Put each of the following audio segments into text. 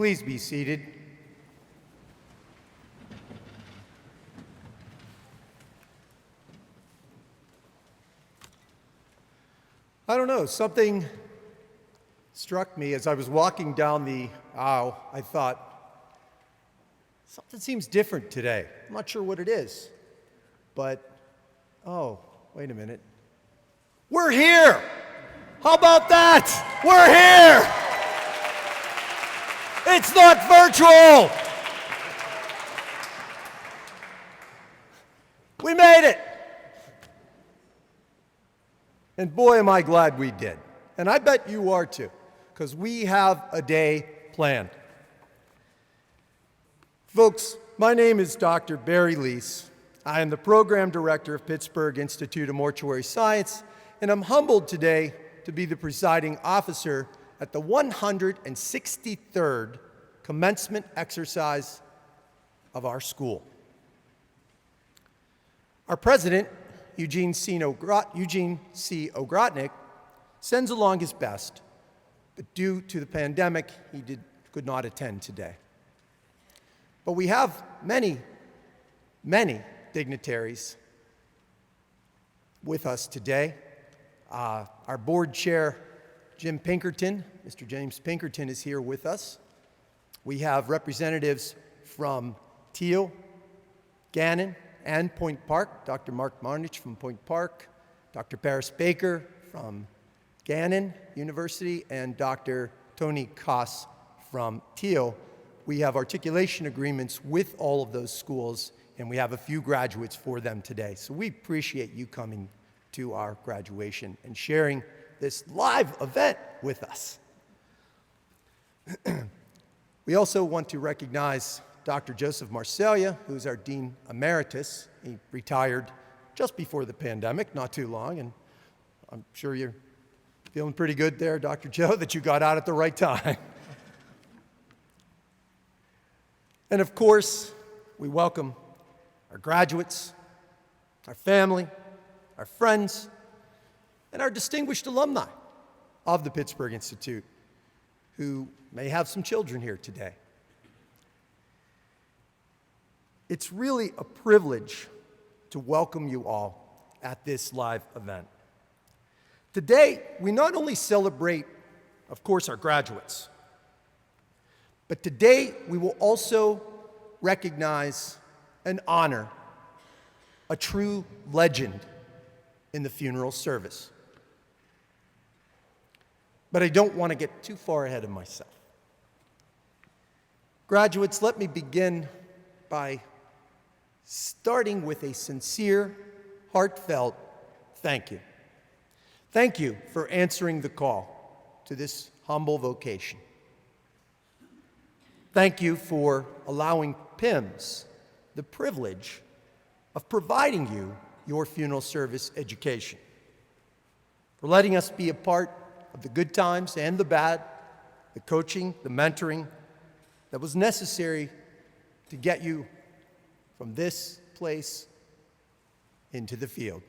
Please be seated. I don't know, something struck me as I was walking down the aisle. I thought, something seems different today. I'm not sure what it is, but, oh, wait a minute. We're here! How about that? We're here! It's not virtual! We made it! And boy, am I glad we did. And I bet you are too, because we have a day planned. Folks, my name is Dr. Barry Leese. I am the Program Director of Pittsburgh Institute of Mortuary Science, and I'm humbled today to be the presiding officer at the 163rd commencement exercise of our school. Our president, Eugene C. Grudnik, sends along his best, but due to the pandemic, he could not attend today. But we have many dignitaries with us today. Our board chair, Jim Pinkerton, Mr. James Pinkerton is here with us. We have representatives from Teal, Gannon, and Point Park, Dr. Mark Marnich from Point Park, Dr. Paris Baker from Gannon University, and Dr. Tony Koss from Teal. We have articulation agreements with all of those schools, and we have a few graduates for them today. So we appreciate you coming to our graduation and sharing this live event with us. We also want to recognize Dr. Joseph Marcellia, who's our Dean Emeritus. He retired just before the pandemic, not too long, and I'm sure you're feeling pretty good there, Dr. Joe, that you got out at the right time. And of course, we welcome our graduates, our family, our friends, and our distinguished alumni of the Pittsburgh Institute, who may have some children here today. It's really a privilege to welcome you all at this live event. Today, we not only celebrate, of course, our graduates, but today we will also recognize and honor a true legend in the funeral service. But I don't want to get too far ahead of myself. Graduates, let me begin by starting with a sincere, heartfelt thank you. Thank you for answering the call to this humble vocation. Thank you for allowing PIMS the privilege of providing you your funeral service education, for letting us be a part of the good times and the bad, the coaching, the mentoring that was necessary to get you from this place into the field.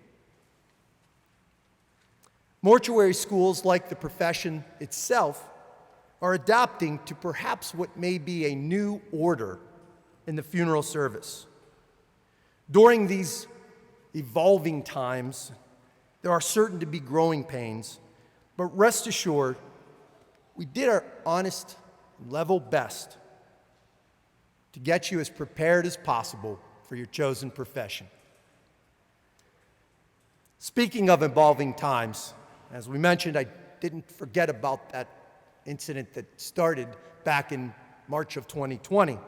Mortuary schools, like the profession itself, are adapting to perhaps what may be a new order in the funeral service. During these evolving times, there are certain to be growing pains, but rest assured, we did our honest, level best to get you as prepared as possible for your chosen profession. Speaking of evolving times, as we mentioned, I didn't forget about that incident that started back in March of 2020,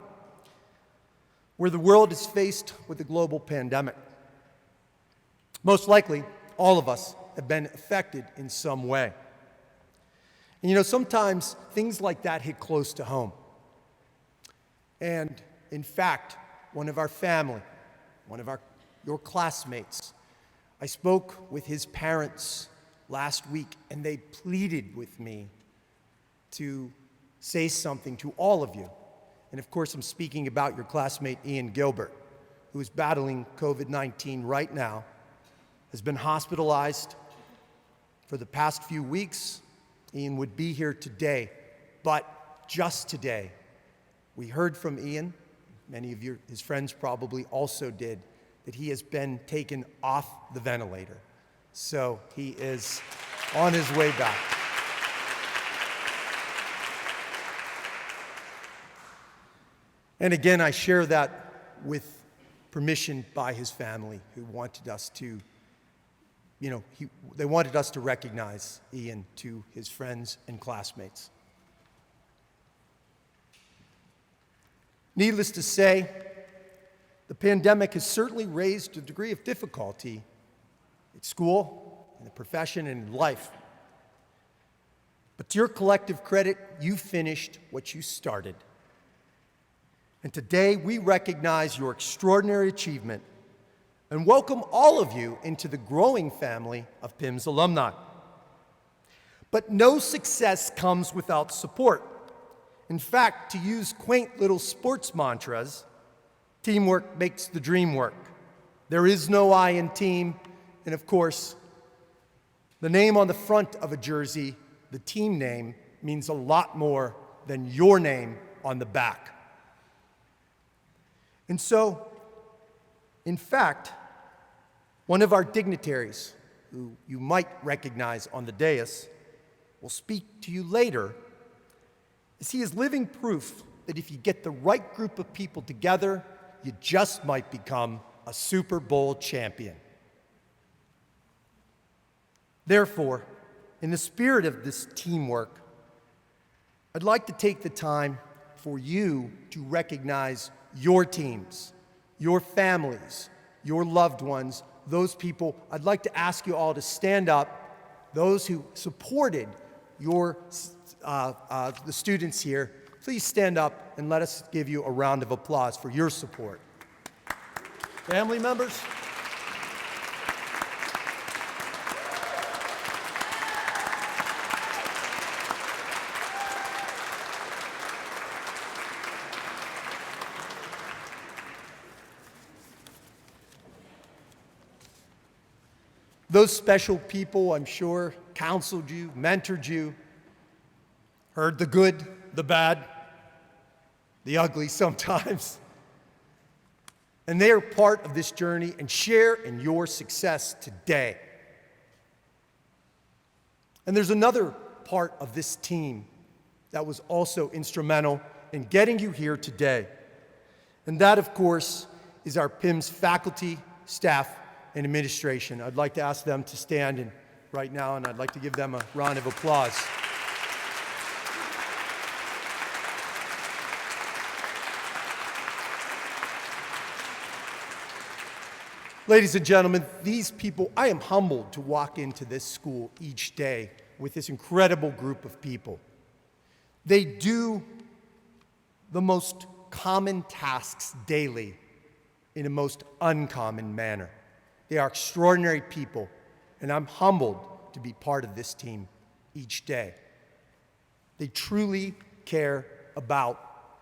where the world is faced with a global pandemic. Most likely, all of us have been affected in some way. And you know, sometimes things like that hit close to home. And in fact, one of our family, your classmates, I spoke with his parents last week, and they pleaded with me to say something to all of you. And of course, I'm speaking about your classmate, Ian Gilbert, who is battling COVID-19 right now, has been hospitalized for the past few weeks. Ian would be here today, but just today, We heard from Ian, many of his friends probably also did, that he has been taken off the ventilator. So he is on his way back. And again, I share that with permission by his family, who wanted us to, they wanted us to recognize Ian to his friends and classmates. Needless to say, the pandemic has certainly raised a degree of difficulty at school, in the profession, and in life. But to your collective credit, you finished what you started. And today, we recognize your extraordinary achievement and welcome all of you into the growing family of PIMS alumni. But no success comes without support. In fact, to use quaint little sports mantras, teamwork makes the dream work. There is no I in team, and of course, the name on the front of a jersey, the team name, means a lot more than your name on the back. And so, in fact, one of our dignitaries, who you might recognize on the dais, will speak to you later, as he is living proof that if you get the right group of people together, you just might become a Super Bowl champion. Therefore, in the spirit of this teamwork, I'd like to take the time for you to recognize your teams, your families, your loved ones, those people. I'd like to ask you all to stand up, those who supported the students here. Please stand up and let us give you a round of applause for your support. Family members? Those special people, I'm sure, counseled you, mentored you, heard the good, the bad, the ugly sometimes. And they are part of this journey and share in your success today. And there's another part of this team that was also instrumental in getting you here today. And that, of course, is our PIMS faculty, staff, and administration. I'd like to ask them to stand right now, and I'd like to give them a round of applause. Ladies and gentlemen, these people, I am humbled to walk into this school each day with this incredible group of people. They do the most common tasks daily in a most uncommon manner. They are extraordinary people, and I'm humbled to be part of this team each day. They truly care about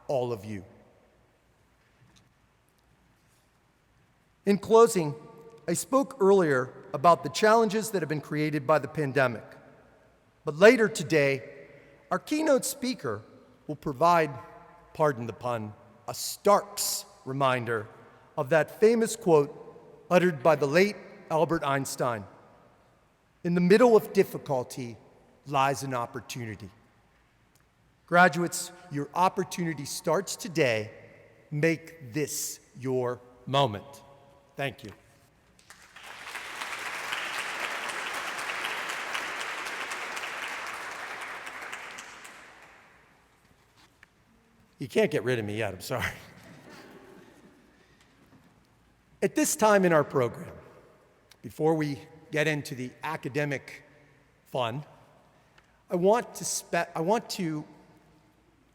all of you. In closing, I spoke earlier about the challenges that have been created by the pandemic. But later today, our keynote speaker will provide, pardon the pun, a Stark's reminder of that famous quote uttered by the late Albert Einstein: "In the middle of difficulty lies an opportunity." Graduates, your opportunity starts today. Make this your moment. Thank you. You can't get rid of me yet, I'm sorry. At this time in our program, before we get into the academic fun, I want to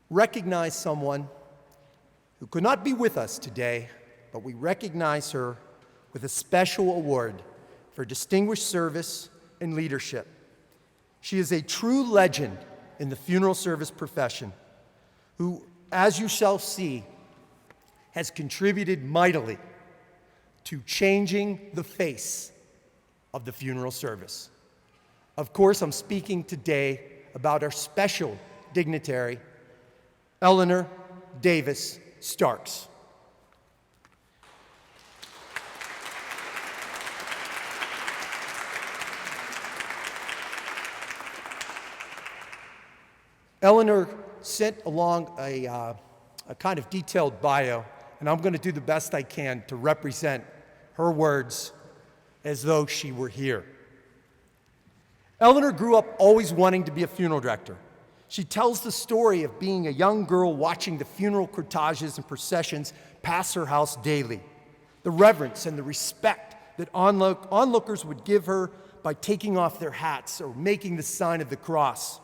recognize someone who could not be with us today, but we recognize her with a special award for distinguished service and leadership. She is a true legend in the funeral service profession who, as you shall see, has contributed mightily to changing the face of the funeral service. Of course, I'm speaking today about our special dignitary, Eleanor Davis Starks. Eleanor sent along a kind of detailed bio, and I'm going to do the best I can to represent her words as though she were here. Eleanor grew up always wanting to be a funeral director. She tells the story of being a young girl watching the funeral cortèges and processions pass her house daily, the reverence and the respect that onlookers would give her by taking off their hats or making the sign of the cross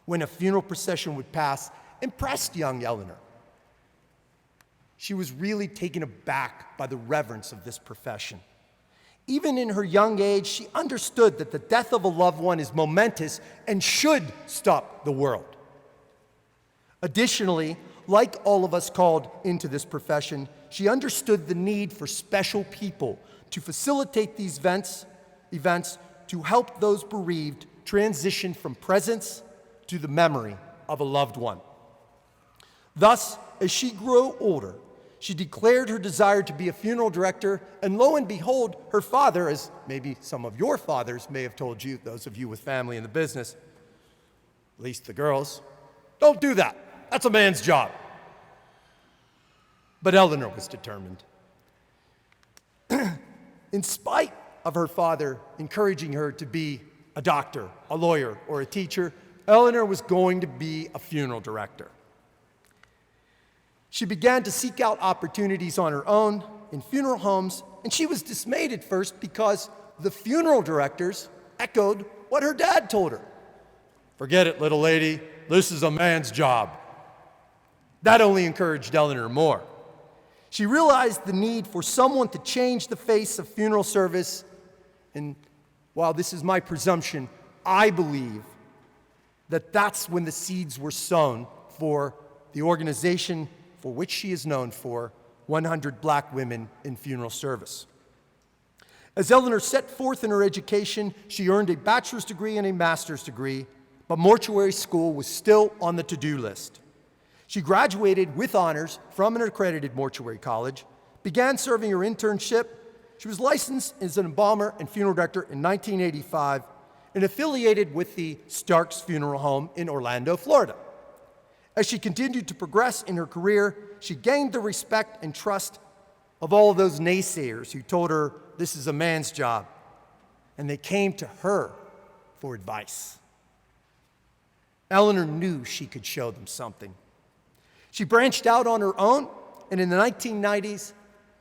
when a funeral procession would pass impressed young Eleanor. She was really taken aback by the reverence of this profession. Even in her young age, she understood that the death of a loved one is momentous and should stop the world. Additionally, like all of us called into this profession, she understood the need for special people to facilitate these events to help those bereaved transition from presence to the memory of a loved one. Thus, as she grew older, she declared her desire to be a funeral director, and lo and behold, her father, as maybe some of your fathers may have told you, those of you with family in the business, at least the girls, don't do that. That's a man's job. But Eleanor was determined. In spite of her father encouraging her to be a doctor, a lawyer, or a teacher, Eleanor was going to be a funeral director. She began to seek out opportunities on her own in funeral homes, and she was dismayed at first because the funeral directors echoed what her dad told her. Forget it, little lady, this is a man's job. That only encouraged Eleanor more. She realized the need for someone to change the face of funeral service, and while this is my presumption, I believe that that's when the seeds were sown for the organization for which she is known for, 100 Black Women in Funeral Service. As Eleanor set forth in her education, she earned a bachelor's degree and a master's degree, but mortuary school was still on the to-do list. She graduated with honors from an accredited mortuary college, began serving her internship. She was licensed as an embalmer and funeral director in 1985 and affiliated with the Starks Funeral Home in Orlando, Florida. As she continued to progress in her career, she gained the respect and trust of all of those naysayers who told her this is a man's job, and they came to her for advice. Eleanor knew she could show them something. She branched out on her own, and in the 1990s,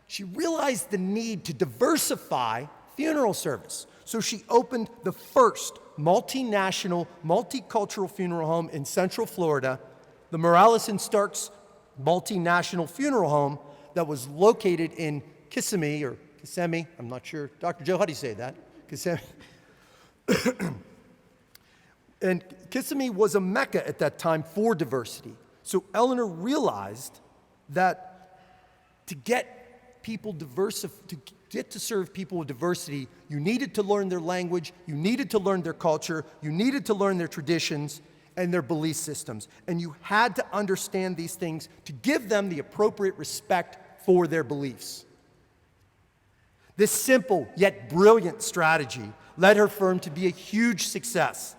she realized the need to diversify funeral service. So she opened the first multinational, multicultural funeral home in Central Florida, the Morales and Starks Multinational Funeral Home that was located in Kissimmee, or Kissimmee, I'm not sure. Dr. Joe, how do you say that? Kissimmee. And Kissimmee was a mecca at that time for diversity. So Eleanor realized that to get people to serve people with diversity, you needed to learn their language, you needed to learn their culture, you needed to learn their traditions and their belief systems. And you had to understand these things to give them the appropriate respect for their beliefs. This simple yet brilliant strategy led her firm to be a huge success.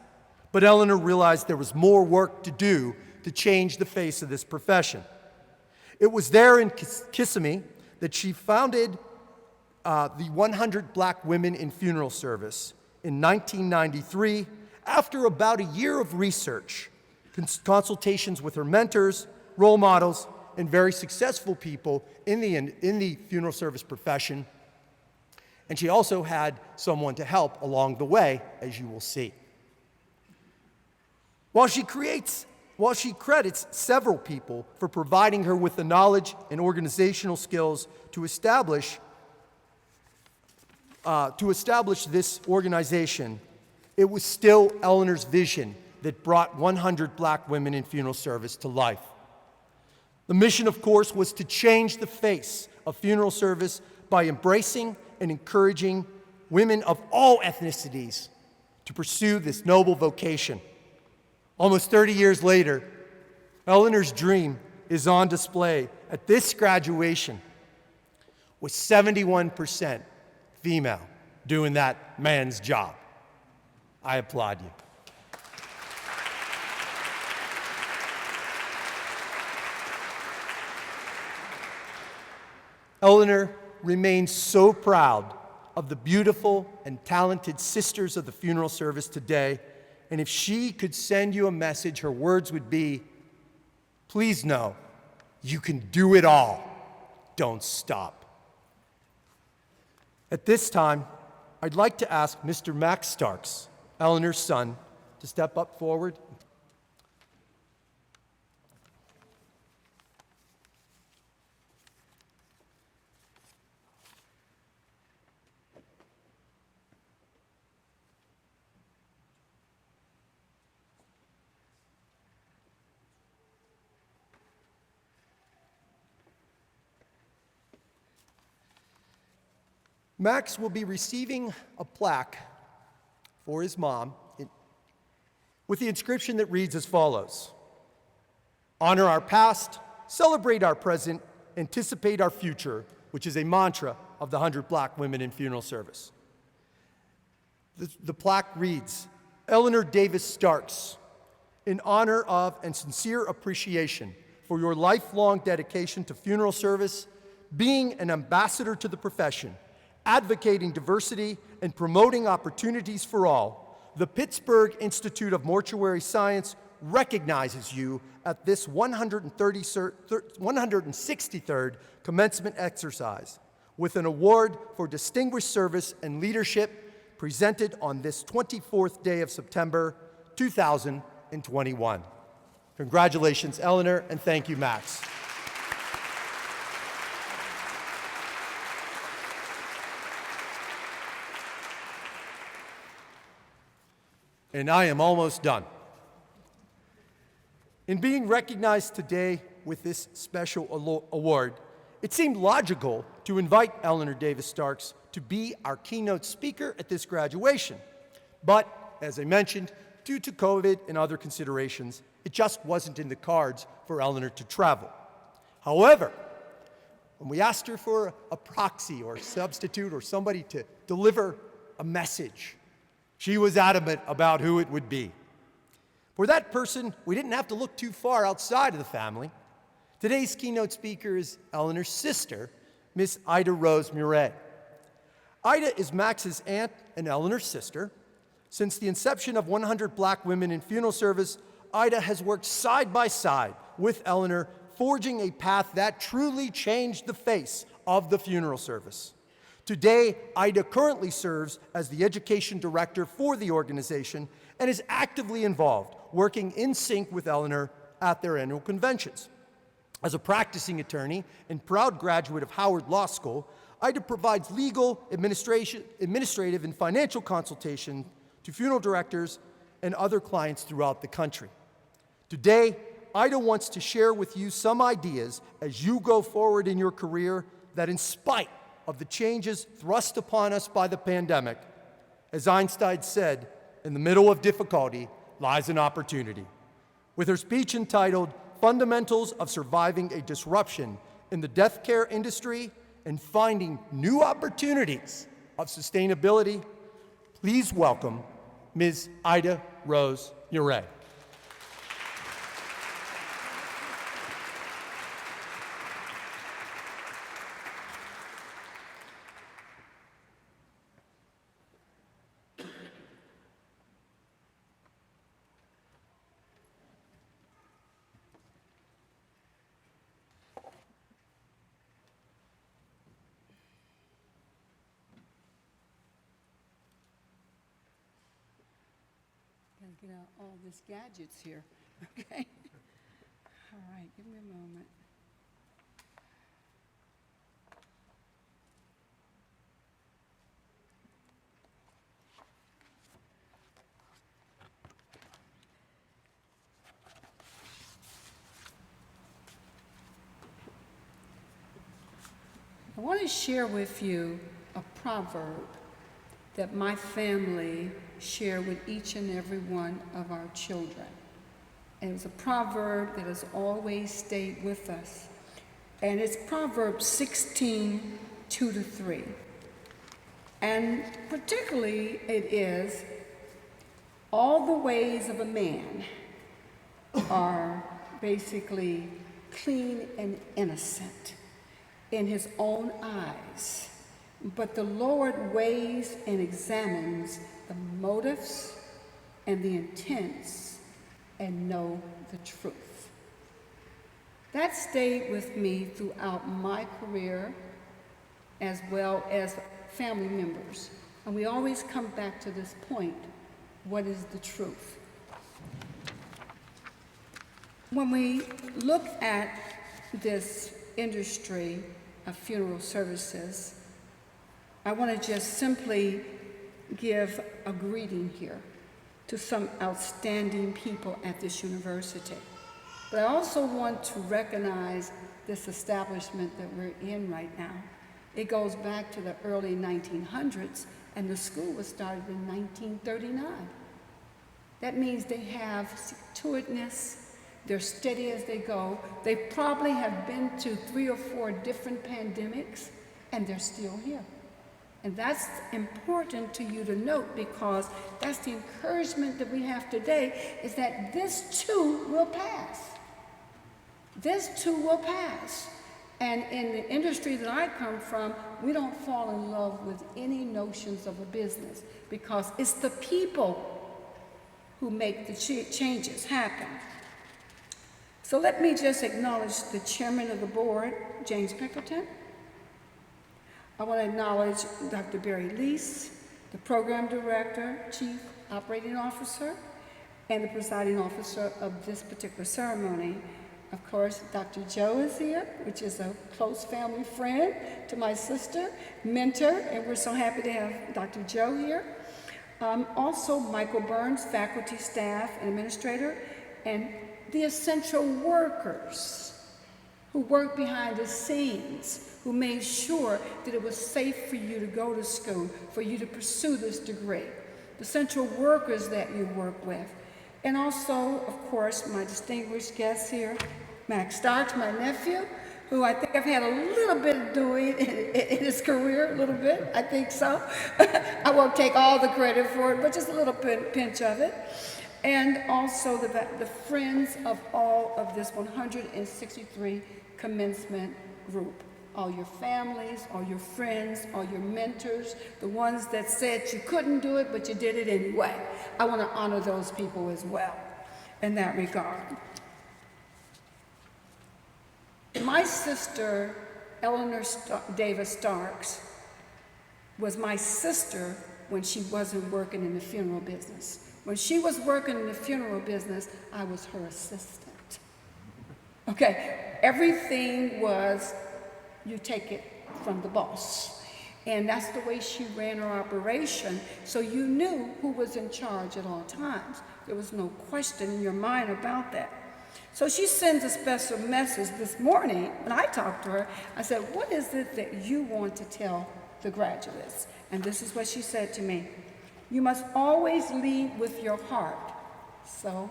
But Eleanor realized there was more work to do to change the face of this profession. It was there in Kissimmee that she founded the 100 Black Women in Funeral Service in 1993, after about a year of research, consultations with her mentors, role models, and very successful people in the funeral service profession. And she also had someone to help along the way, as you will see. While she credits several people for providing her with the knowledge and organizational skills to establish this organization, it was still Eleanor's vision that brought 100 Black Women in Funeral Service to life. The mission, of course, was to change the face of funeral service by embracing and encouraging women of all ethnicities to pursue this noble vocation. Almost 30 years later, Eleanor's dream is on display at this graduation, with 71% female doing that man's job. I applaud you. Eleanor remains so proud of the beautiful and talented sisters of the funeral service today, and if she could send you a message, her words would be, please know, you can do it all. Don't stop. At this time, I'd like to ask Mr. Max Starks, Eleanor's son, to step up forward. Max will be receiving a plaque for his mom with the inscription that reads as follows: honor our past, celebrate our present, anticipate our future, which is a mantra of the 100 Black Women in Funeral Service. The plaque reads, Eleanor Davis Starks, in honor of and sincere appreciation for your lifelong dedication to funeral service, being an ambassador to the profession, advocating diversity and promoting opportunities for all, the Pittsburgh Institute of Mortuary Science recognizes you at this 163rd commencement exercise with an award for distinguished service and leadership presented on this 24th day of September, 2021. Congratulations, Eleanor, and thank you, Max. And I am almost done. In being recognized today with this special award, it seemed logical to invite Eleanor Davis Starks to be our keynote speaker at this graduation. But, as I mentioned, due to COVID and other considerations, it just wasn't in the cards for Eleanor to travel. However, when we asked her for a proxy or a substitute or somebody to deliver a message, she was adamant about who it would be. For that person, we didn't have to look too far outside of the family. Today's keynote speaker is Eleanor's sister, Miss Ida Rose Murray. Ida is Max's aunt and Eleanor's sister. Since the inception of 100 Black Women in Funeral Service, Ida has worked side by side with Eleanor, forging a path that truly changed the face of the funeral service. Today, Ida currently serves as the education director for the organization and is actively involved, working in sync with Eleanor at their annual conventions. As a practicing attorney and proud graduate of Howard Law School, Ida provides legal, administrative, and financial consultation to funeral directors and other clients throughout the country. Today, Ida wants to share with you some ideas as you go forward in your career that, in spite of the changes thrust upon us by the pandemic, as Einstein said, in the middle of difficulty lies an opportunity. With her speech entitled Fundamentals of Surviving a Disruption in the Death Care Industry and Finding New Opportunities of Sustainability, please welcome Ms. Ida Rose Murray. Get out all these gadgets here, okay? All right, give me a moment. I want to share with you a proverb that my family share with each and every one of our children. And it was a proverb that has always stayed with us. And it's Proverbs 16, 2-3. And particularly it is, all the ways of a man are basically clean and innocent in his own eyes, but the Lord weighs and examines the motives and the intents and know the truth. That stayed with me throughout my career as well as family members. And we always come back to this point, what is the truth? When we look at this industry of funeral services, I want to just simply give a greeting here to some outstanding people at this university. But I also want to recognize this establishment that we're in right now. It goes back to the early 1900s, and the school was started in 1939. That means they have stick-to-itness. They're steady as they go. They probably have been to 3 or 4 different pandemics, and they're still here. And that's important to you to note, because that's the encouragement that we have today, is that this too will pass. This too will pass. And in the industry that I come from, we don't fall in love with any notions of a business, because it's the people who make the changes happen. So let me just acknowledge the chairman of the board, James Pickerton. I want to acknowledge Dr. Barry Lease, the program director, chief operating officer, and the presiding officer of this particular ceremony. Of course, Dr. Joe is here, which is a close family friend to my sister, mentor, and we're so happy to have Dr. Joe here. Also, Michael Burns, faculty, staff, and administrator, and the essential workers who worked behind the scenes, who made sure that it was safe for you to go to school, for you to pursue this degree. The essential workers that you work with. And also, of course, my distinguished guest here, Max Starks, my nephew, who I think I've had a little bit of doing in his career, a little bit, I think so. I won't take all the credit for it, but just a little pinch of it. And also the friends of all of this 163 commencement group. All your families, all your friends, all your mentors, the ones that said you couldn't do it, but you did it anyway. I want to honor those people as well in that regard. My sister, Eleanor Davis Starks, was my sister when she wasn't working in the funeral business. When she was working in the funeral business, I was her assistant. Okay, everything was, you take it from the boss. And that's the way she ran her operation, so you knew who was in charge at all times. There was no question in your mind about that. So she sends a special message this morning. When I talked to her, I said, what is it that you want to tell the graduates? And this is what she said to me. You must always lead with your heart. So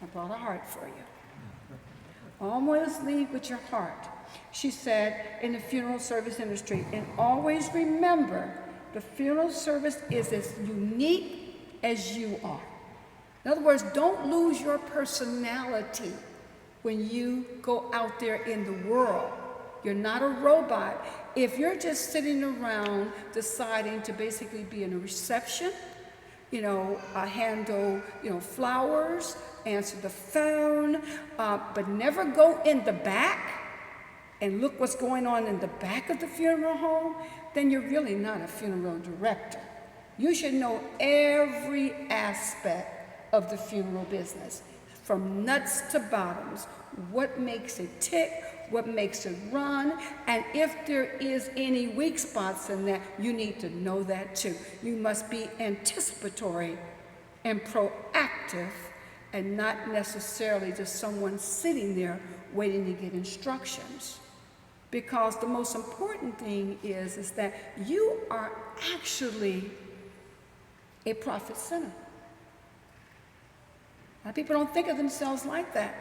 I brought a heart for you. Always lead with your heart. She said in the funeral service industry, and always remember, the funeral service is as unique as you are. In other words, don't lose your personality when you go out there in the world. You're not a robot. If you're just sitting around deciding to basically be in a reception, handle, flowers, answer the phone, but never go in the back and look what's going on in the back of the funeral home, then you're really not a funeral director. You should know every aspect of the funeral business, from nuts to bottoms, what makes it tick, what makes it run, and if there is any weak spots in that, you need to know that too. You must be anticipatory and proactive, and not necessarily just someone sitting there waiting to get instructions. Because the most important thing is that you are actually a profit center. A lot of people don't think of themselves like that.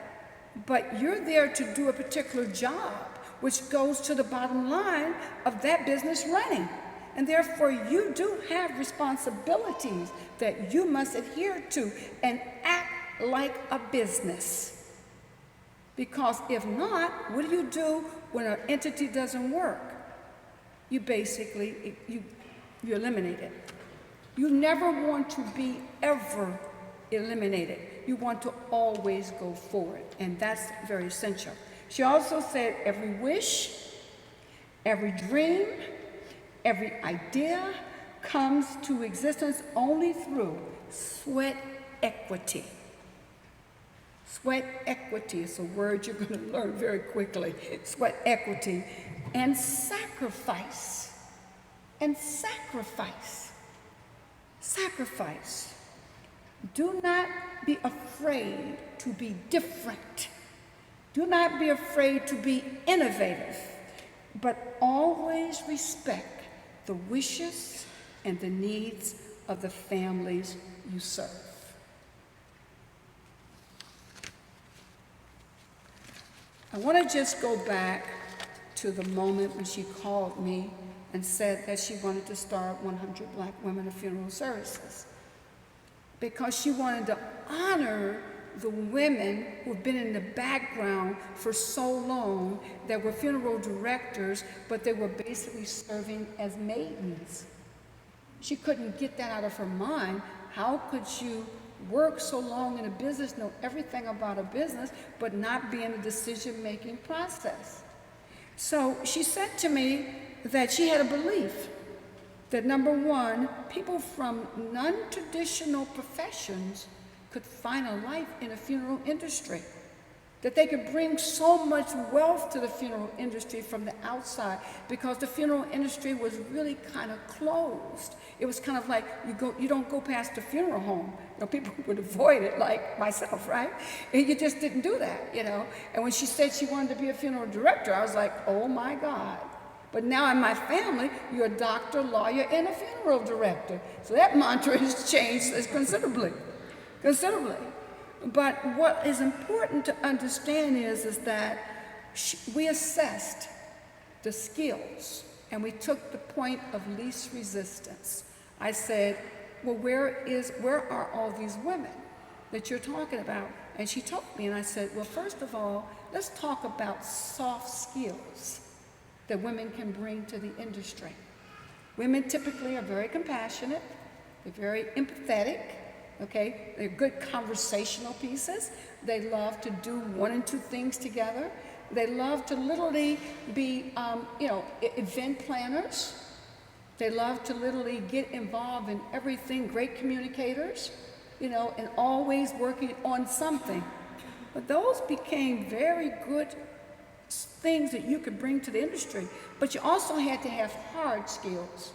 But you're there to do a particular job, which goes to the bottom line of that business running. And therefore, you do have responsibilities that you must adhere to and act like a business. Because if not, what do when an entity doesn't work? You basically, you eliminate it. You never want to be ever eliminated. You want to always go forward, and that's very essential. She also said every wish, every dream, every idea comes to existence only through sweat equity. Sweat equity is a word you're going to learn very quickly. Sweat equity and sacrifice. And sacrifice. Sacrifice. Do not be afraid to be different. Do not be afraid to be innovative, but always respect the wishes and the needs of the families you serve. I want to just go back to the moment when she called me and said that she wanted to start 100 Black Women of Funeral Services, because she wanted to honor the women who've been in the background for so long, that were funeral directors, but they were basically serving as maidens. She couldn't get that out of her mind. How could you work so long in a business, know everything about a business, but not be in the decision-making process? So she said to me that she had a belief that, number one, people from non-traditional professions could find a life in the funeral industry, that they could bring so much wealth to the funeral industry from the outside, because the funeral industry was really kind of closed. It was kind of like you don't go past the funeral home. You know, people would avoid it, like myself, right? And you just didn't do that, you know. And when she said she wanted to be a funeral director, I was like, oh my God. But now in my family, you're a doctor, lawyer, and a funeral director. So that mantra has changed considerably. But what is important to understand is that we assessed the skills, and we took the point of least resistance. I said, well, where are all these women that you're talking about? And she told me, and I said, well, first of all, let's talk about soft skills that women can bring to the industry. Women typically are very compassionate, they're very empathetic, okay? They're good conversational pieces. They love to do one and two things together. They love to literally be, event planners. They love to literally get involved in everything, great communicators, and always working on something. But those became very good things that you could bring to the industry. But you also had to have hard skills.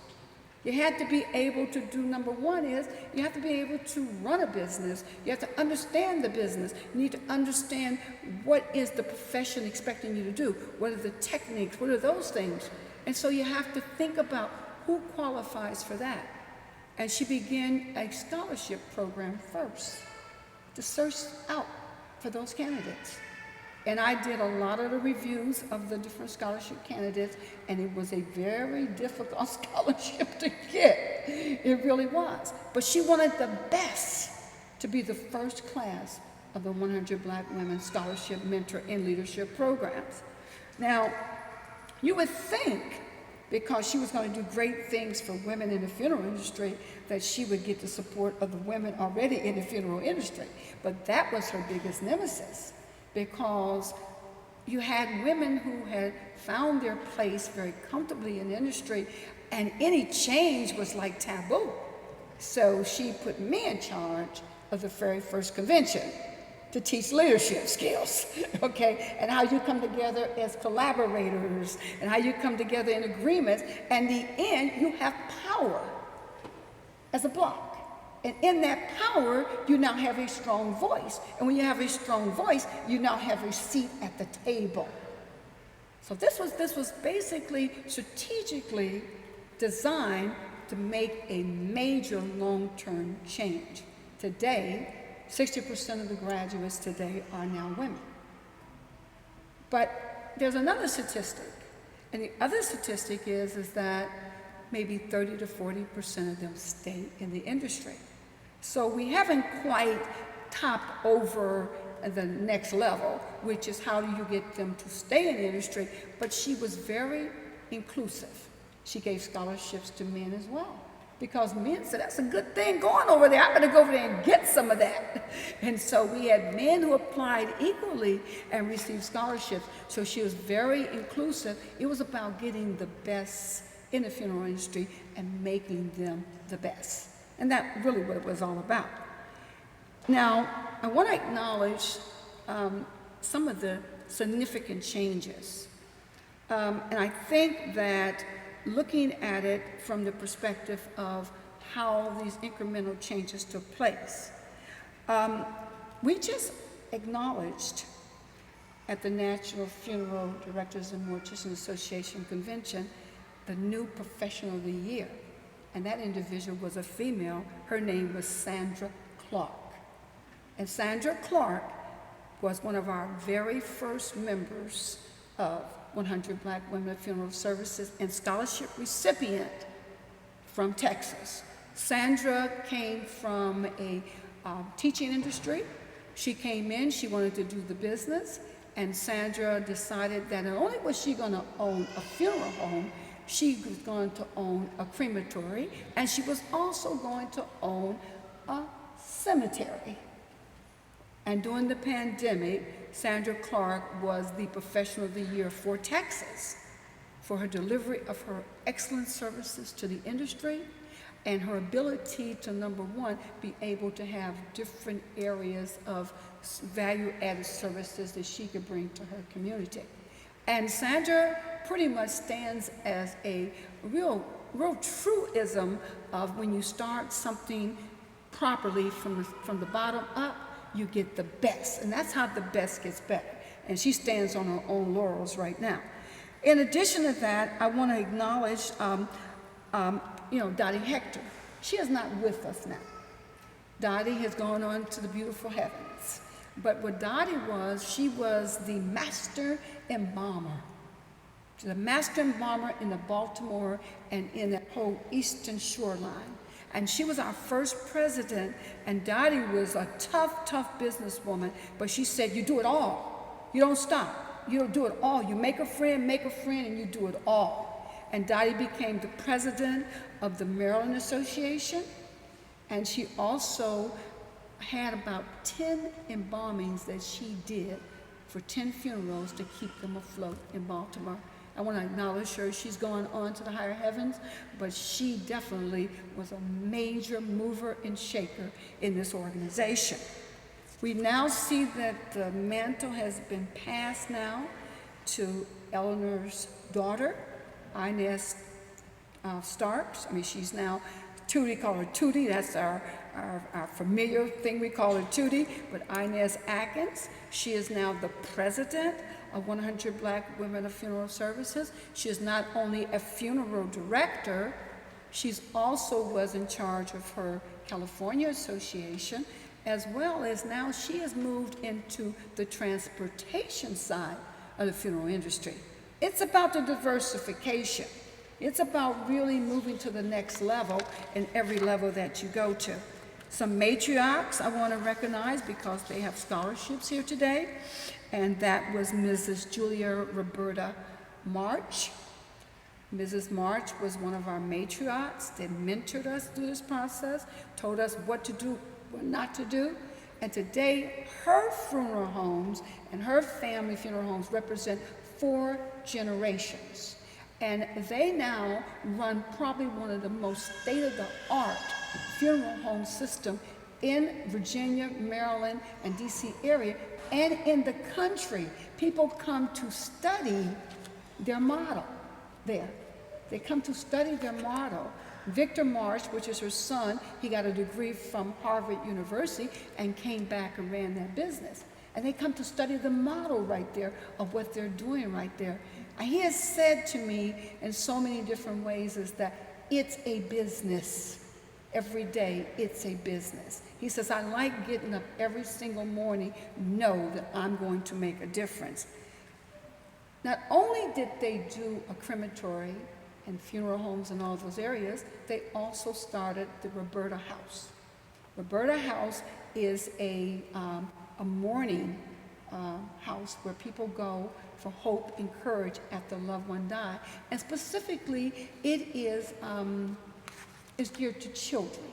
You had to be able to do, number one is, you have to be able to run a business. You have to understand the business. You need to understand what is the profession expecting you to do. What are the techniques? What are those things? And so you have to think about who qualifies for that. And she began a scholarship program first to search out for those candidates. And I did a lot of the reviews of the different scholarship candidates, and it was a very difficult scholarship to get. It really was. But she wanted the best to be the first class of the 100 Black Women Scholarship Mentor and Leadership Programs. Now, you would think, because she was going to do great things for women in the funeral industry, that she would get the support of the women already in the funeral industry. But that was her biggest nemesis, because you had women who had found their place very comfortably in the industry, and any change was like taboo. So she put me in charge of the very first convention to teach leadership skills, okay? And how you come together as collaborators, and how you come together in agreements, and in the end, you have power as a block. And in that power, you now have a strong voice. And when you have a strong voice, you now have a seat at the table. So this was basically strategically designed to make a major long-term change. Today, 60% of the graduates today are now women. But there's another statistic, and the other statistic is that maybe 30 to 40% of them stay in the industry. So we haven't quite topped over the next level, which is how do you get them to stay in the industry, but she was very inclusive. She gave scholarships to men as well, because men said, that's a good thing going over there. I'm going to go over there and get some of that. And so we had men who applied equally and received scholarships. So she was very inclusive. It was about getting the best in the funeral industry and making them the best. And that's really what it was all about. Now, I want to acknowledge some of the significant changes. And I think that looking at it from the perspective of how these incremental changes took place, we just acknowledged at the National Funeral Directors and Morticians Association Convention the new professional of the year. And that individual was a female. Her name was Sandra Clark. And Sandra Clark was one of our very first members of 100 Black Women of Funeral Services and scholarship recipient from Texas. Sandra came from a teaching industry. She came in, she wanted to do the business, and Sandra decided that not only was she going to own a funeral home, she was going to own a crematory, and she was also going to own a cemetery. And during the pandemic, Sandra Clark was the Professional of the Year for Texas for her delivery of her excellent services to the industry and her ability to, number one, be able to have different areas of value-added services that she could bring to her community. And Sandra pretty much stands as a real truism of when you start something properly from the bottom up, you get the best, and that's how the best gets better. And she stands on her own laurels right now. In addition to that, I want to acknowledge, Dottie Hector. She is not with us now. Dottie has gone on to the beautiful heavens. But what Dottie was, she was the master embalmer. She's a master embalmer in the Baltimore and in the whole eastern shoreline. And she was our first president, and Dottie was a tough businesswoman, but she said, you do it all. You don't stop. You don't do it all. You make a friend, and you do it all. And Dottie became the president of the Maryland Association, and she also had about 10 embalmings that she did for 10 funerals to keep them afloat in Baltimore. I want to acknowledge her. She's gone on to the higher heavens, but she definitely was a major mover and shaker in this organization. We now see that the mantle has been passed now to Eleanor's daughter, Inez Starks. I mean, she's now Tootie, call her Tootie. That's our familiar thing, we call her Tootie. But Inez Atkins, she is now the president of 100 Black Women of Funeral Services. She is not only a funeral director, she's also was in charge of her California Association, as well as now she has moved into the transportation side of the funeral industry. It's about the diversification. It's about really moving to the next level in every level that you go to. Some matriarchs I want to recognize because they have scholarships here today, and that was Mrs. Julia Roberta March. Mrs. March was one of our matriarchs that mentored us through this process, told us what to do, what not to do, and today her funeral homes and her family funeral homes represent 4 generations. And they now run probably one of the most state-of-the-art funeral home system in Virginia, Maryland, and DC area, and in the country. People come to study their model there. They come to study their model. Victor Marsh, which is her son, he got a degree from Harvard University and came back and ran that business. And they come to study the model right there of what they're doing right there. And he has said to me in so many different ways is that it's a business. every day it's a business. He says, I like getting up every single morning, know that I'm going to make a difference. Not only did they do a crematory and funeral homes in all those areas, they also started the Roberta House. Roberta House is a mourning house where people go for hope and courage after a loved one died. And specifically, it is geared to children.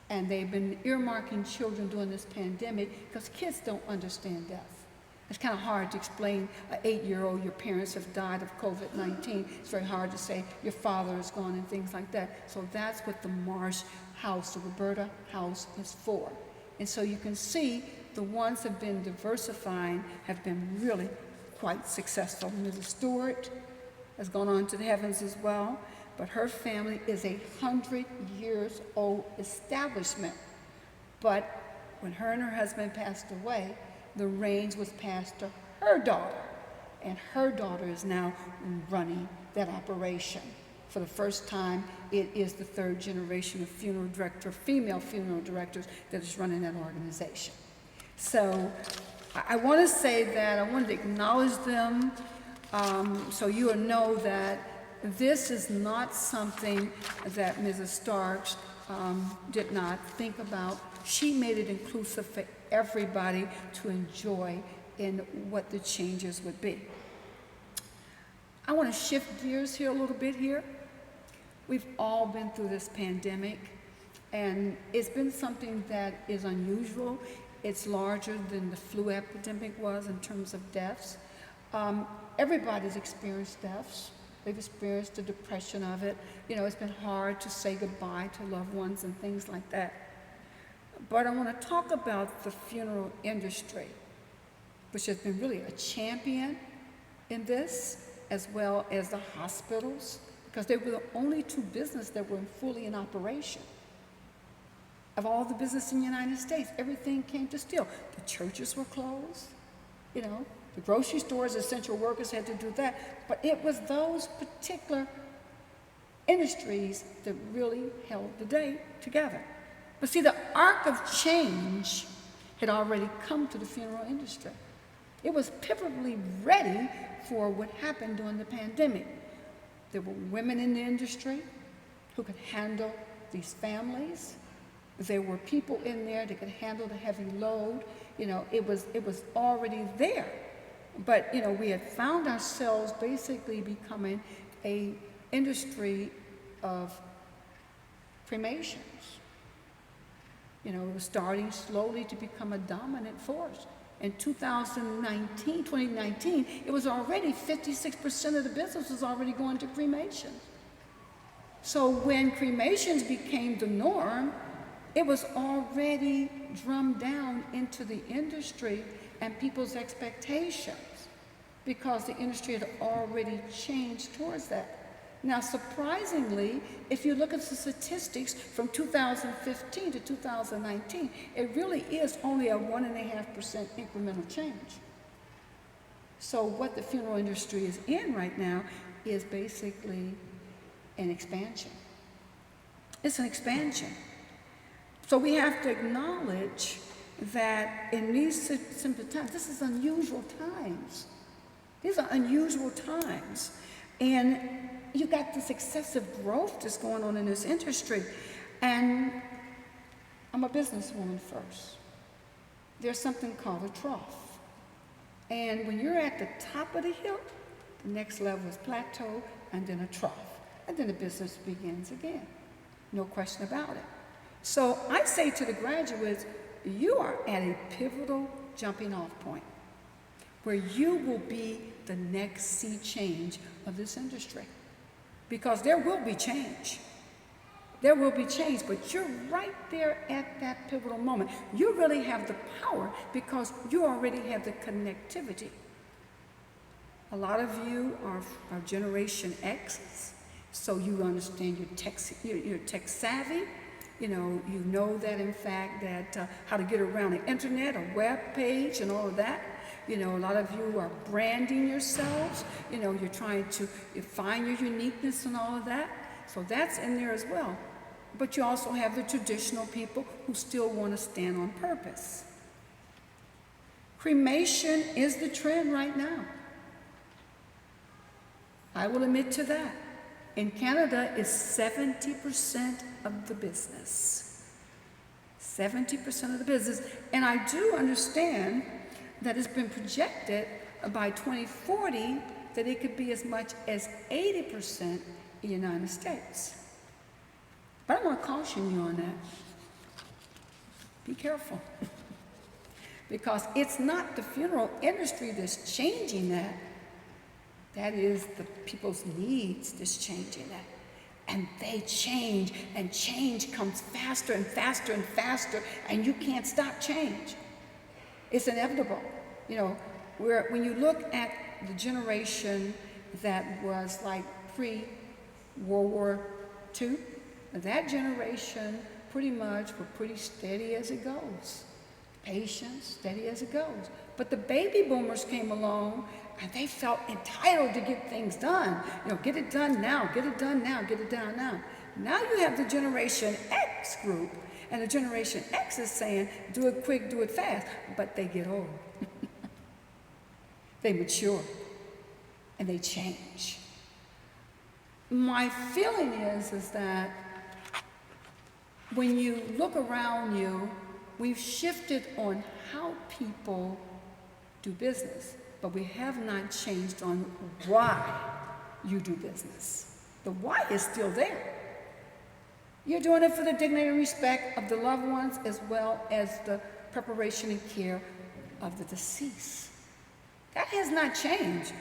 And they've been earmarking children during this pandemic because kids don't understand death. It's kind of hard to explain an 8-year-old, your parents have died of COVID-19. It's very hard to say your father is gone and things like that. So that's what the Marsh House, the Roberta House, is for. And so you can see the ones that have been diversifying have been really quite successful. Mrs. Stewart has gone on to the heavens as well, but her family is a 100-year-old establishment. But when her and her husband passed away, the reins was passed to her daughter, and her daughter is now running that operation. For the first time, it is the third generation of funeral director, female funeral directors, that is running that organization. So I want to say that, I wanted to acknowledge them, so you will know that this is not something that Mrs. Starks did not think about. She made it inclusive for everybody to enjoy in what the changes would be. I want to shift gears here a little bit here. We've all been through this pandemic, and it's been something that is unusual. It's larger than the flu epidemic was in terms of deaths. Everybody's experienced deaths. They've experienced the depression of it. You know, it's been hard to say goodbye to loved ones and things like that. But I want to talk about the funeral industry, which has been really a champion in this, as well as the hospitals, because they were the only two businesses that were fully in operation. Of all the business in the United States, everything came to still. The churches were closed, you know, the grocery stores, essential workers had to do that, but it was those particular industries that really held the day together. But see, the arc of change had already come to the funeral industry. It was pivotally ready for what happened during the pandemic. There were women in the industry who could handle these families. There were people in there that could handle the heavy load. You know, it was already there. But, you know, we had found ourselves basically becoming an industry of cremations. You know, it was starting slowly to become a dominant force. In 2019, it was already 56% of the business was already going to cremation. So when cremations became the norm, it was already drummed down into the industry and people's expectations, because the industry had already changed towards that. Now, surprisingly, if you look at the statistics from 2015 to 2019, it really is only a 1.5% incremental change. So what the funeral industry is in right now is basically an expansion. It's an expansion. So we have to acknowledge that in these simple times, this is unusual times. These are unusual times. And you've got this excessive growth that's going on in this industry. And I'm a businesswoman first. There's something called a trough. And when you're at the top of the hill, the next level is plateau, and then a trough. And then the business begins again. No question about it. So I say to the graduates, you are at a pivotal jumping off point where you will be the next sea change of this industry. Because there will be change. There will be change, but you're right there at that pivotal moment. You really have the power because you already have the connectivity. A lot of you are Generation X, so you understand you're tech savvy. You know that in fact that how to get around the internet, a web page and all of that. You know, a lot of you are branding yourselves. You know, you're trying to find your uniqueness and all of that. So that's in there as well. but you also have the traditional people who still want to stand on purpose. Cremation is the trend right now. I will admit to that. In Canada, it's 70% of the business. 70% of the business. And I do understand that it's been projected by 2040 that it could be as much as 80% in the United States. But I want to caution you on that. Be careful. Because it's not the funeral industry that's changing that. That is the people's needs that's changing that. And they change, and change comes faster and faster and faster, and you can't stop change. It's inevitable. You know, when you look at the generation that was like pre-World War II, that generation pretty much were pretty steady as it goes. Patient, steady as it goes. But the baby boomers came along and they felt entitled to get things done. You know, get it done now, get it done now, get it done now. Now you have the Generation X group, and the Generation X is saying, do it quick, do it fast, but they get old. They mature, and they change. My feeling is that when you look around you, we've shifted on how people do business, but we have not changed on why you do business. The why is still there. You're doing it for the dignity and respect of the loved ones as well as the preparation and care of the deceased. That has not changed.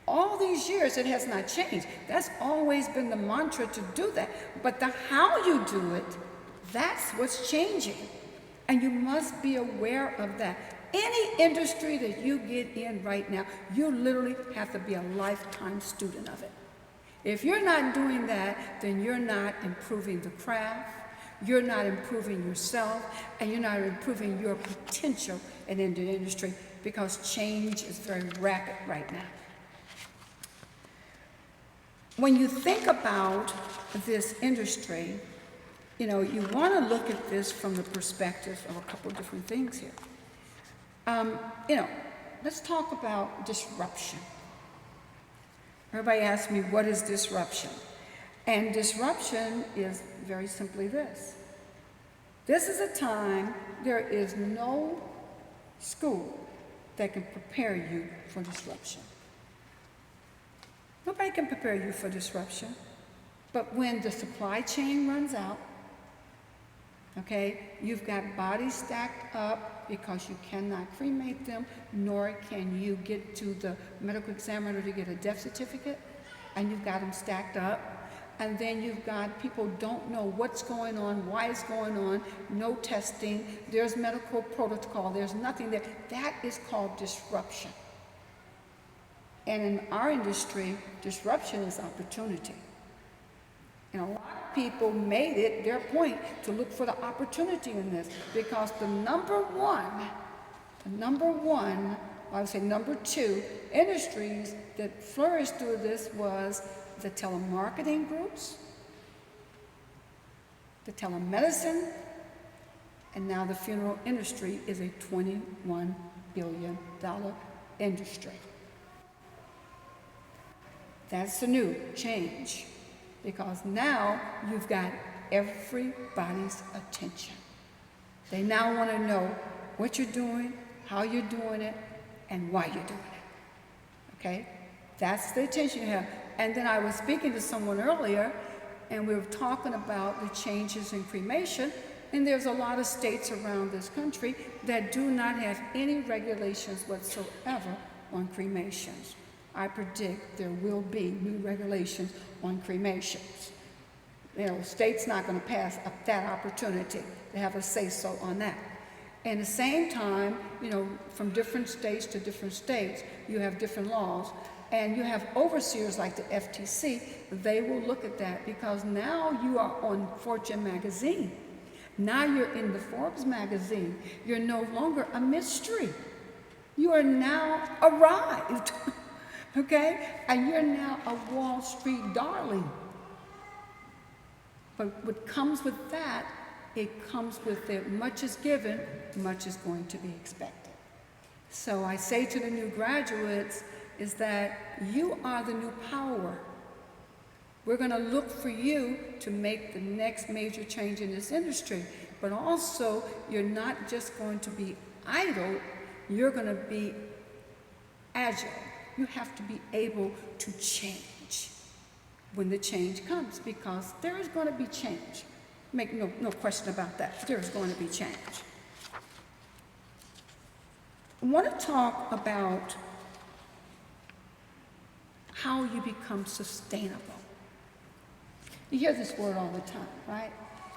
All these years, it has not changed. That's always been the mantra to do that. But the how you do it, that's what's changing. And you must be aware of that. Any industry that you get in right now, you literally have to be a lifetime student of it. If you're not doing that, then you're not improving the craft, you're not improving yourself, and you're not improving your potential in the industry, because change is very rapid right now. When you think about this industry, you know, you want to look at this from the perspective of a couple of different things here. You know, let's talk about disruption. Everybody asks me, what is disruption? And disruption is very simply this. This is a time there is no school that can prepare you for disruption. Nobody can prepare you for disruption. But when the supply chain runs out, okay, you've got bodies stacked up because you cannot cremate them, nor can you get to the medical examiner to get a death certificate, and you've got them stacked up. And then you've got people don't know what's going on, why it's going on, no testing, there's medical protocol, there's nothing there. That is called disruption. And in our industry, disruption is opportunity. And a lot of people made it their point to look for the opportunity in this, because the number one, I would say number two, industries that flourished through this was the telemarketing groups, the telemedicine, and now the funeral industry is a $21 billion industry. That's the new change, because now you've got everybody's attention. They now want to know what you're doing, how you're doing it, and why you're doing it. Okay? That's the attention you have. And then I was speaking to someone earlier, and we were talking about the changes in cremation, and there's a lot of states around this country that do not have any regulations whatsoever on cremations. I predict there will be new regulations on cremations. You know, the state's not going to pass up that opportunity to have a say-so on that. And at the same time, you know, from different states to different states, you have different laws. And you have overseers like the FTC, they will look at that, because now you are on Fortune magazine. Now you're in the Forbes magazine. You're no longer a mystery. You are now arrived, okay? And you're now a Wall Street darling. But what comes with that, it comes with that much is given, much is going to be expected. So I say to the new graduates is that you are the new power. We're going to look for you to make the next major change in this industry. But also, you're not just going to be idle, you're going to be agile. You have to be able to change when the change comes, because there is going to be change. Make no question about that. There is going to be change. I want to talk about how you become sustainable. You hear this word all the time, right?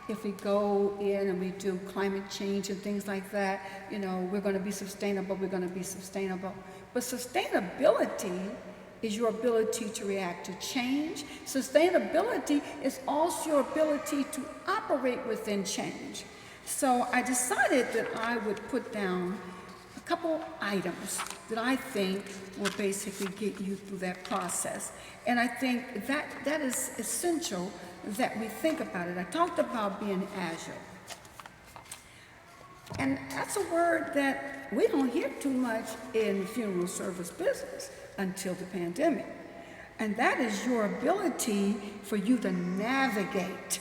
If we go in and we do climate change and things like that, you know, we're going to be sustainable, we're going to be sustainable. But sustainability is your ability to react to change. Sustainability is also your ability to operate within change. So I decided that I would put down a couple items that I think will basically get you through that process. And I think that is essential that we think about it. I talked about being agile. And that's a word that we don't hear too much in the funeral service business until the pandemic. And that is your ability for you to navigate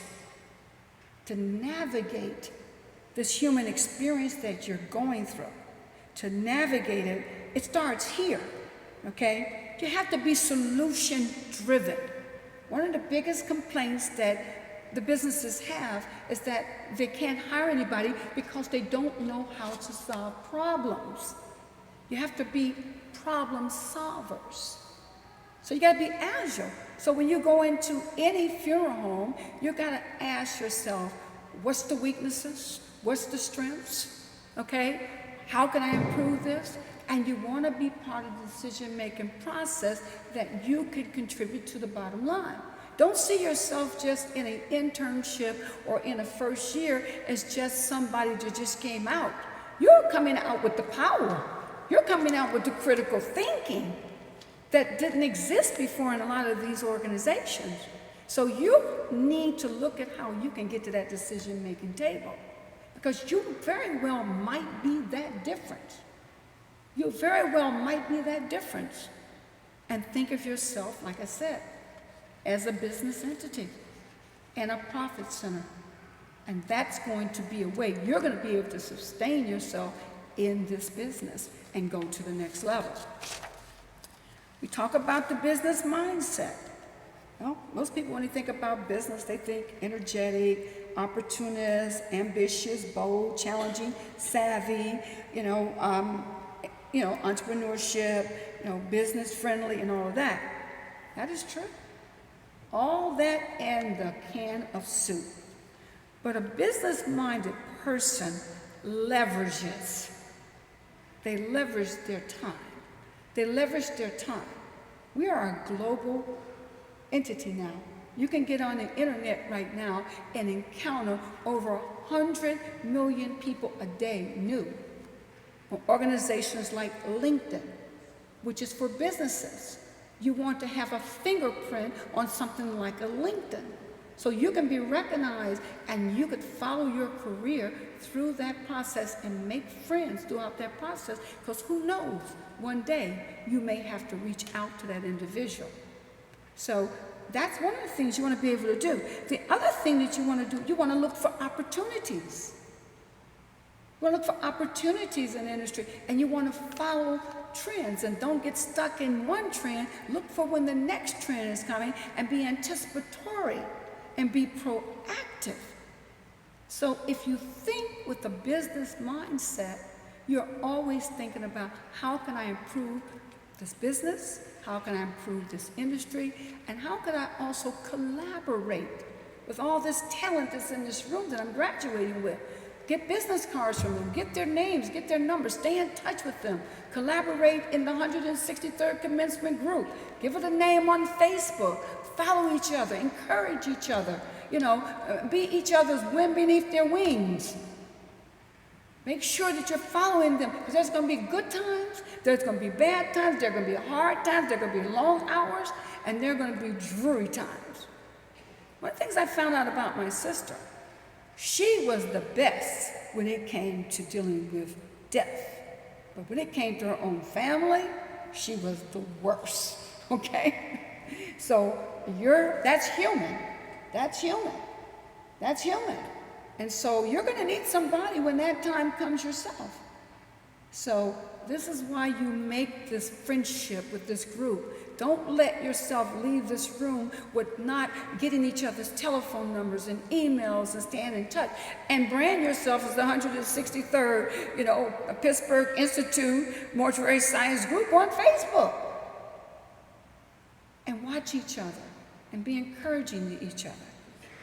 this human experience that you're going through. To navigate it, it starts here, okay? You have to be solution driven. One of the biggest complaints that the businesses have is that they can't hire anybody because they don't know how to solve problems. You have to be problem solvers. So you gotta be agile. So when you go into any funeral home, you gotta ask yourself, what's the weaknesses? What's the strengths? Okay? How can I improve this? And you want to be part of the decision-making process that you can contribute to the bottom line. Don't see yourself just in an internship or in a first year as just somebody that just came out. You're coming out with the power. You're coming out with the critical thinking that didn't exist before in a lot of these organizations. So you need to look at how you can get to that decision-making table, because you very well might be that difference. You very well might be that difference. And think of yourself, like I said, as a business entity and a profit center. And that's going to be a way you're going to be able to sustain yourself in this business and go to the next level. We talk about the business mindset. Well, most people, when they think about business, they think energetic, opportunist, ambitious, bold, challenging, savvy, entrepreneurship, business friendly, and all of that. That is true. All that in the can of soup. But a business-minded person leverages. They leverage their time. They leverage their time. We are a global entity now. You can get on the internet right now and encounter over 100 million people a day new. Organizations like LinkedIn, which is for businesses. You want to have a fingerprint on something like a LinkedIn. So you can be recognized and you could follow your career through that process and make friends throughout that process, because who knows, one day you may have to reach out to that individual. So that's one of the things you want to be able to do. The other thing that you want to do, you want to look for opportunities. You want to look for opportunities in the industry, and you want to follow trends and don't get stuck in one trend. Look for when the next trend is coming and be anticipatory and be proactive. So if you think with a business mindset, you're always thinking about how can I improve this business, how can I improve this industry, and how can I also collaborate with all this talent that's in this room that I'm graduating with. Get business cards from them, get their names, get their numbers, stay in touch with them, collaborate in the 163rd commencement group, give it a name on Facebook, follow each other, encourage each other, be each other's wind beneath their wings. Make sure that you're following them, because there's going to be good times, there's going to be bad times, there are going to be hard times, there are going to be long hours, and there are going to be dreary times. One thing things I found out about my sister. She was the best when it came to dealing with death. But when it came to her own family, she was the worst, okay? So that's human. That's human. That's human. And so you're going to need somebody when that time comes yourself. So this is why you make this friendship with this group. Don't let yourself leave this room with not getting each other's telephone numbers and emails and staying in touch. And brand yourself as the 163rd, Pittsburgh Institute Mortuary Science Group on Facebook. And watch each other and be encouraging to each other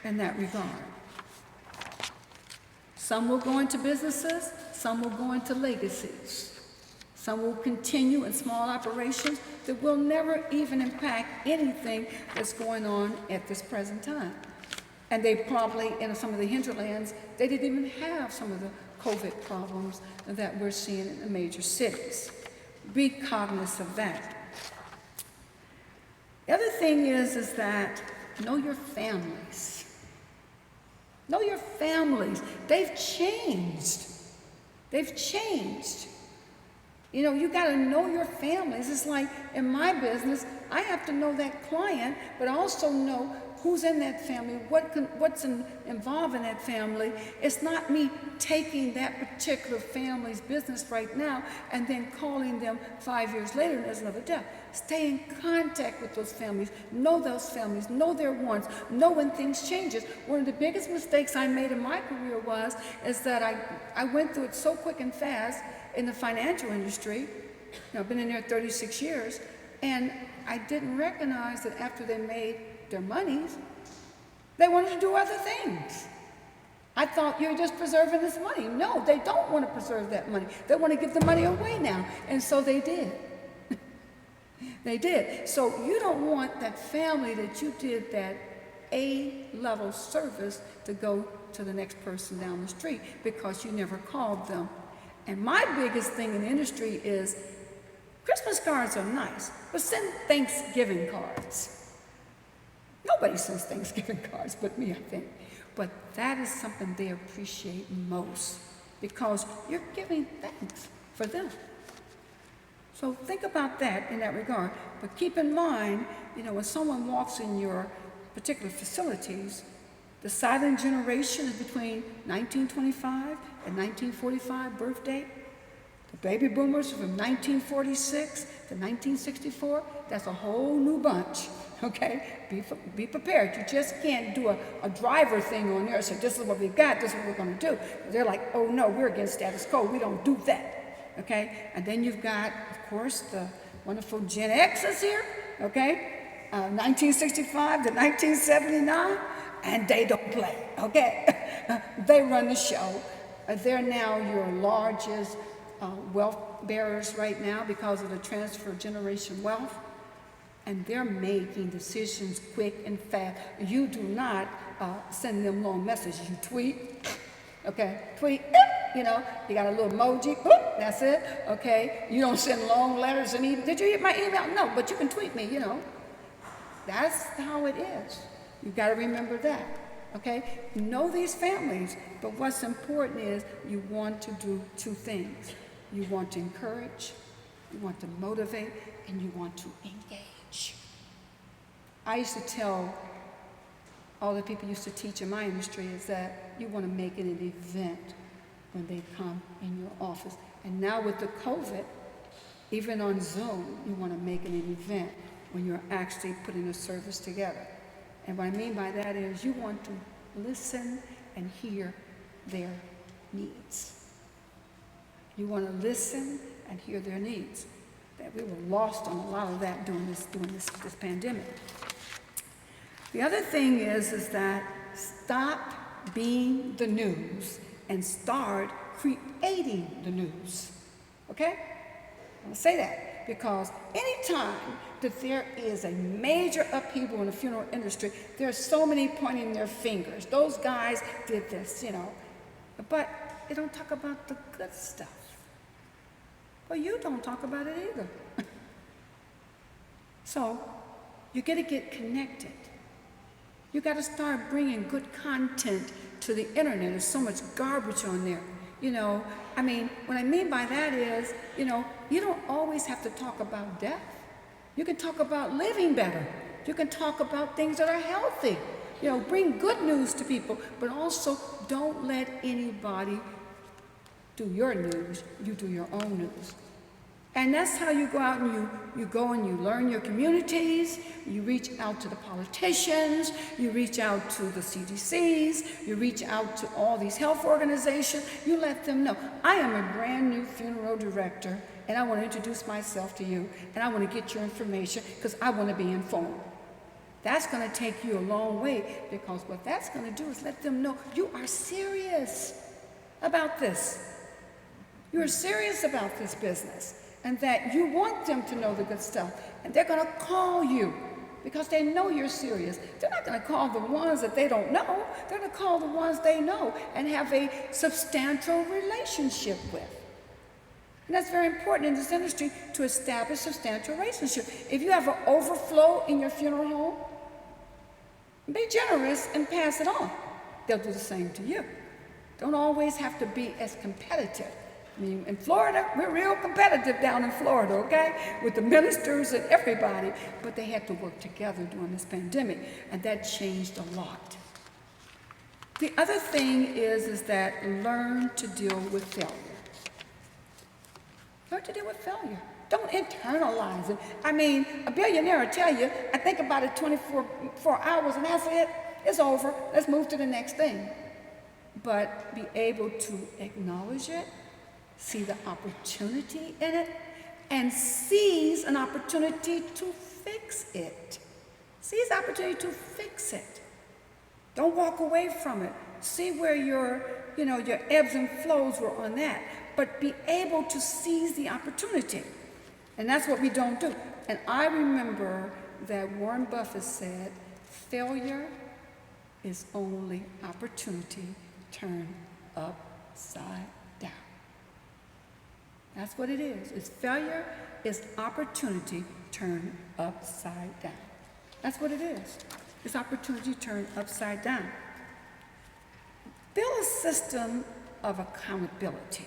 in that regard. Some will go into businesses, some will go into legacies. Some will continue in small operations that will never even impact anything that's going on at this present time. And they probably, in some of the hinterlands, they didn't even have some of the COVID problems that we're seeing in the major cities. Be cognizant of that. The other thing is that know your families. Know your families. They've changed. They've changed. You got to know your families. It's like in my business, I have to know that client, but also know who's in that family, what's involved in that family. It's not me taking that particular family's business right now and then calling them 5 years later and there's another death. Stay in contact with those families, know their wants, know when things changes. One of the biggest mistakes I made in my career is that I went through it so quick and fast in the financial industry. I've been in there 36 years, and I didn't recognize that after they made their monies, they wanted to do other things. I thought you're just preserving this money. No, they don't want to preserve that money. They want to give the money away now, and so they did. They did. So you don't want that family that you did that A-level service to go to the next person down the street because you never called them. And my biggest thing in the industry is Christmas cards are nice, but send Thanksgiving cards. Nobody sends Thanksgiving cards but me, I think. But that is something they appreciate most because you're giving thanks for them. So think about that in that regard. But keep in mind, when someone walks in your particular facilities, the silent generation is between 1925 and 1945 birth date. The baby boomers from 1946 to 1964, that's a whole new bunch, okay? Be prepared. You just can't do a driver thing on there, so this is what we got, this is what we're gonna do. They're like, oh no, we're against status quo, we don't do that, okay? And then you've got, of course, the wonderful Gen X's here, okay? 1965 to 1979, and they don't play, okay? They run the show. They're now your largest wealth bearers right now because of the transfer of generation wealth. And they're making decisions quick and fast. You do not send them long messages. You tweet, okay? Tweet, you got a little emoji, that's it, okay? You don't send long letters and email. Did you get my email? No, but you can tweet me, That's how it is. You've got to remember that, okay? Know these families, but what's important is you want to do two things. You want to encourage, you want to motivate, and you want to engage. I used to tell all the people used to teach in my industry is that you want to make it an event when they come in your office. And now with the COVID, even on Zoom, you want to make it an event when you're actually putting a service together. And what I mean by that is you want to listen and hear their needs. You want to listen and hear their needs. That we were lost on a lot of that during this pandemic. The other thing is that stop being the news and start creating the news. Okay? I'm going to say that because anytime that there is a major upheaval in the funeral industry, there's so many pointing their fingers. Those guys did this, But they don't talk about the good stuff. Well, you don't talk about it either. So you got to get connected. You got to start bringing good content to the internet. There's so much garbage on there. What I mean by that is, you don't always have to talk about death. You can talk about living better. You can talk about things that are healthy. Bring good news to people, but also don't let anybody do your news. You do your own news. And that's how you go out and you go and you learn your communities, you reach out to the politicians, you reach out to the CDCs, you reach out to all these health organizations, you let them know, I am a brand new funeral director and I want to introduce myself to you and I want to get your information because I want to be informed. That's going to take you a long way because what that's going to do is let them know you are serious about this. You're serious about this business. And that you want them to know the good stuff. And they're going to call you because they know you're serious. They're not going to call the ones that they don't know. They're going to call the ones they know and have a substantial relationship with. And that's very important in this industry to establish substantial relationship. If you have an overflow in your funeral home, be generous and pass it on. They'll do the same to you. Don't always have to be as competitive. In Florida, we're real competitive down in Florida, okay? With the ministers and everybody. But they had to work together during this pandemic, and that changed a lot. The other thing is that learn to deal with failure. Learn to deal with failure. Don't internalize it. A billionaire will tell you, I think about it 24 hours, and that's it. It's over. Let's move to the next thing. But be able to acknowledge it, see the opportunity in it, and seize an opportunity to fix it. Seize the opportunity to fix it. Don't walk away from it. See where your ebbs and flows were on that. But be able to seize the opportunity. And that's what we don't do. And I remember that Warren Buffett said, failure is only opportunity turned upside down. That's what it is. It's failure is opportunity turned upside down. That's what it is. It's opportunity turned upside down. Build a system of accountability.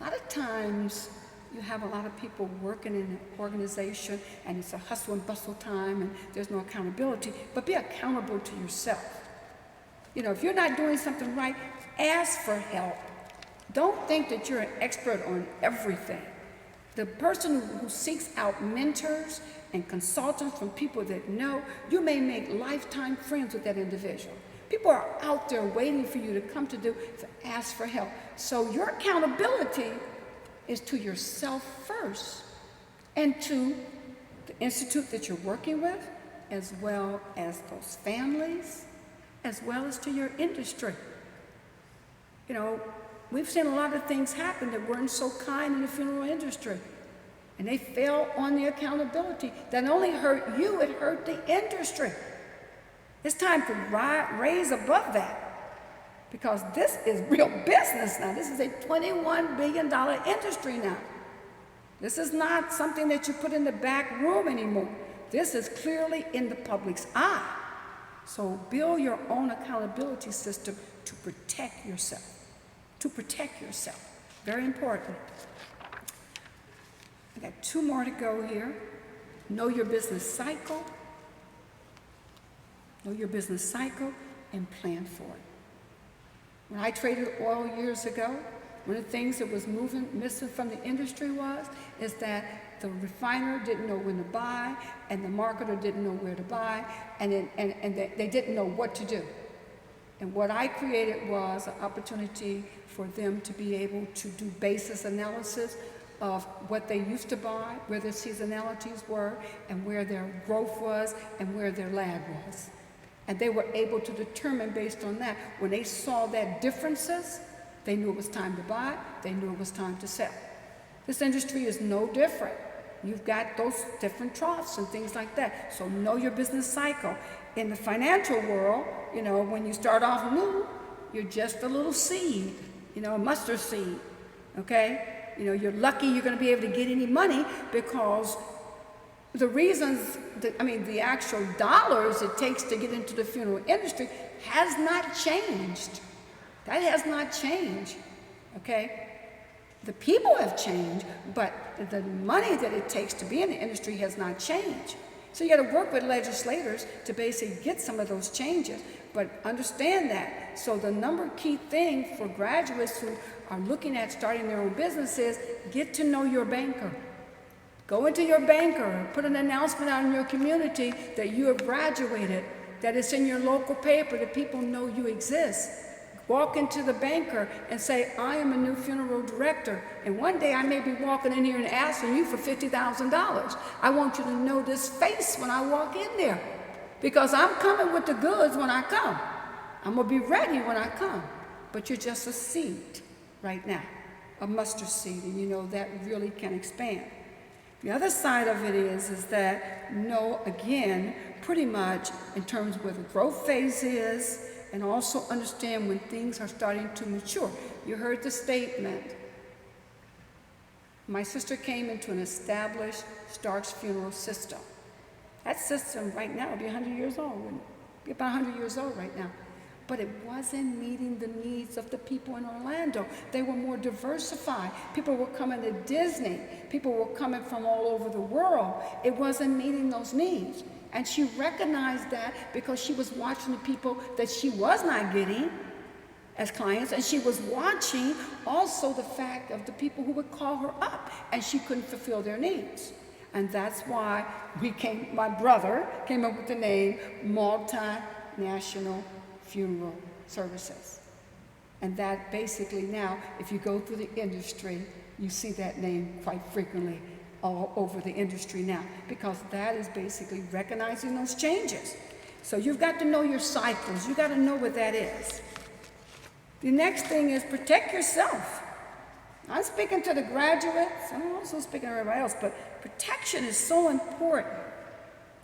A lot of times you have a lot of people working in an organization and it's a hustle and bustle time and there's no accountability, but be accountable to yourself. If you're not doing something right, ask for help. Don't think that you're an expert on everything. The person who seeks out mentors and consultants from people that know, you may make lifetime friends with that individual. People are out there waiting for you to come to ask for help. So your accountability is to yourself first and to the institute that you're working with, as well as those families, as well as to your industry. We've seen a lot of things happen that weren't so kind in the funeral industry. And they fell on the accountability. That only hurt you, it hurt the industry. It's time to raise above that. Because this is real business now. This is a $21 billion industry now. This is not something that you put in the back room anymore. This is clearly in the public's eye. So build your own accountability system to protect yourself. To protect yourself. Very important. I got 2 more to go here. Know your business cycle. Know your business cycle and plan for it. When I traded oil years ago, one of the things that was missing from the industry is that the refiner didn't know when to buy and the marketer didn't know where to buy and they didn't know what to do. And what I created was an opportunity for them to be able to do basis analysis of what they used to buy, where their seasonalities were, and where their growth was, and where their lag was. And they were able to determine based on that. When they saw that differences, they knew it was time to buy, they knew it was time to sell. This industry is no different. You've got those different troughs and things like that. So know your business cycle. In the financial world, when you start off new, you're just a little seed, a mustard seed, okay? You're lucky you're going to be able to get any money because the reasons, the actual dollars it takes to get into the funeral industry has not changed. That has not changed, okay? The people have changed, but the money that it takes to be in the industry has not changed. So you got to work with legislators to basically get some of those changes, but understand that. So the number key thing for graduates who are looking at starting their own business is get to know your banker. Go into your banker, put an announcement out in your community that you have graduated, that it's in your local paper, that people know you exist. Walk into the banker and say, I am a new funeral director, and one day I may be walking in here and asking you for $50,000. I want you to know this face when I walk in there, because I'm coming with the goods when I come. I'm going to be ready when I come, but you're just a seed right now, a mustard seed, and you know that really can expand. The other side of it is that know, again, pretty much in terms of where the growth phase is, and also understand when things are starting to mature. You heard the statement. My sister came into an established Stark's funeral system. That system right now would be 100 years old, wouldn't it? Be about 100 years old right now. But it wasn't meeting the needs of the people in Orlando. They were more diversified. People were coming to Disney. People were coming from all over the world. It wasn't meeting those needs. And she recognized that because she was watching the people that she was not getting as clients, and she was watching also the fact of the people who would call her up, and she couldn't fulfill their needs. And that's why my brother came up with the name Multinational Funeral Services. And that basically now, if you go through the industry, you see that name quite frequently all over the industry now, because that is basically recognizing those changes. So you've got to know your cycles. You've got to know what that is. The next thing is protect yourself. I'm speaking to the graduates. I'm also speaking to everybody else, but protection is so important,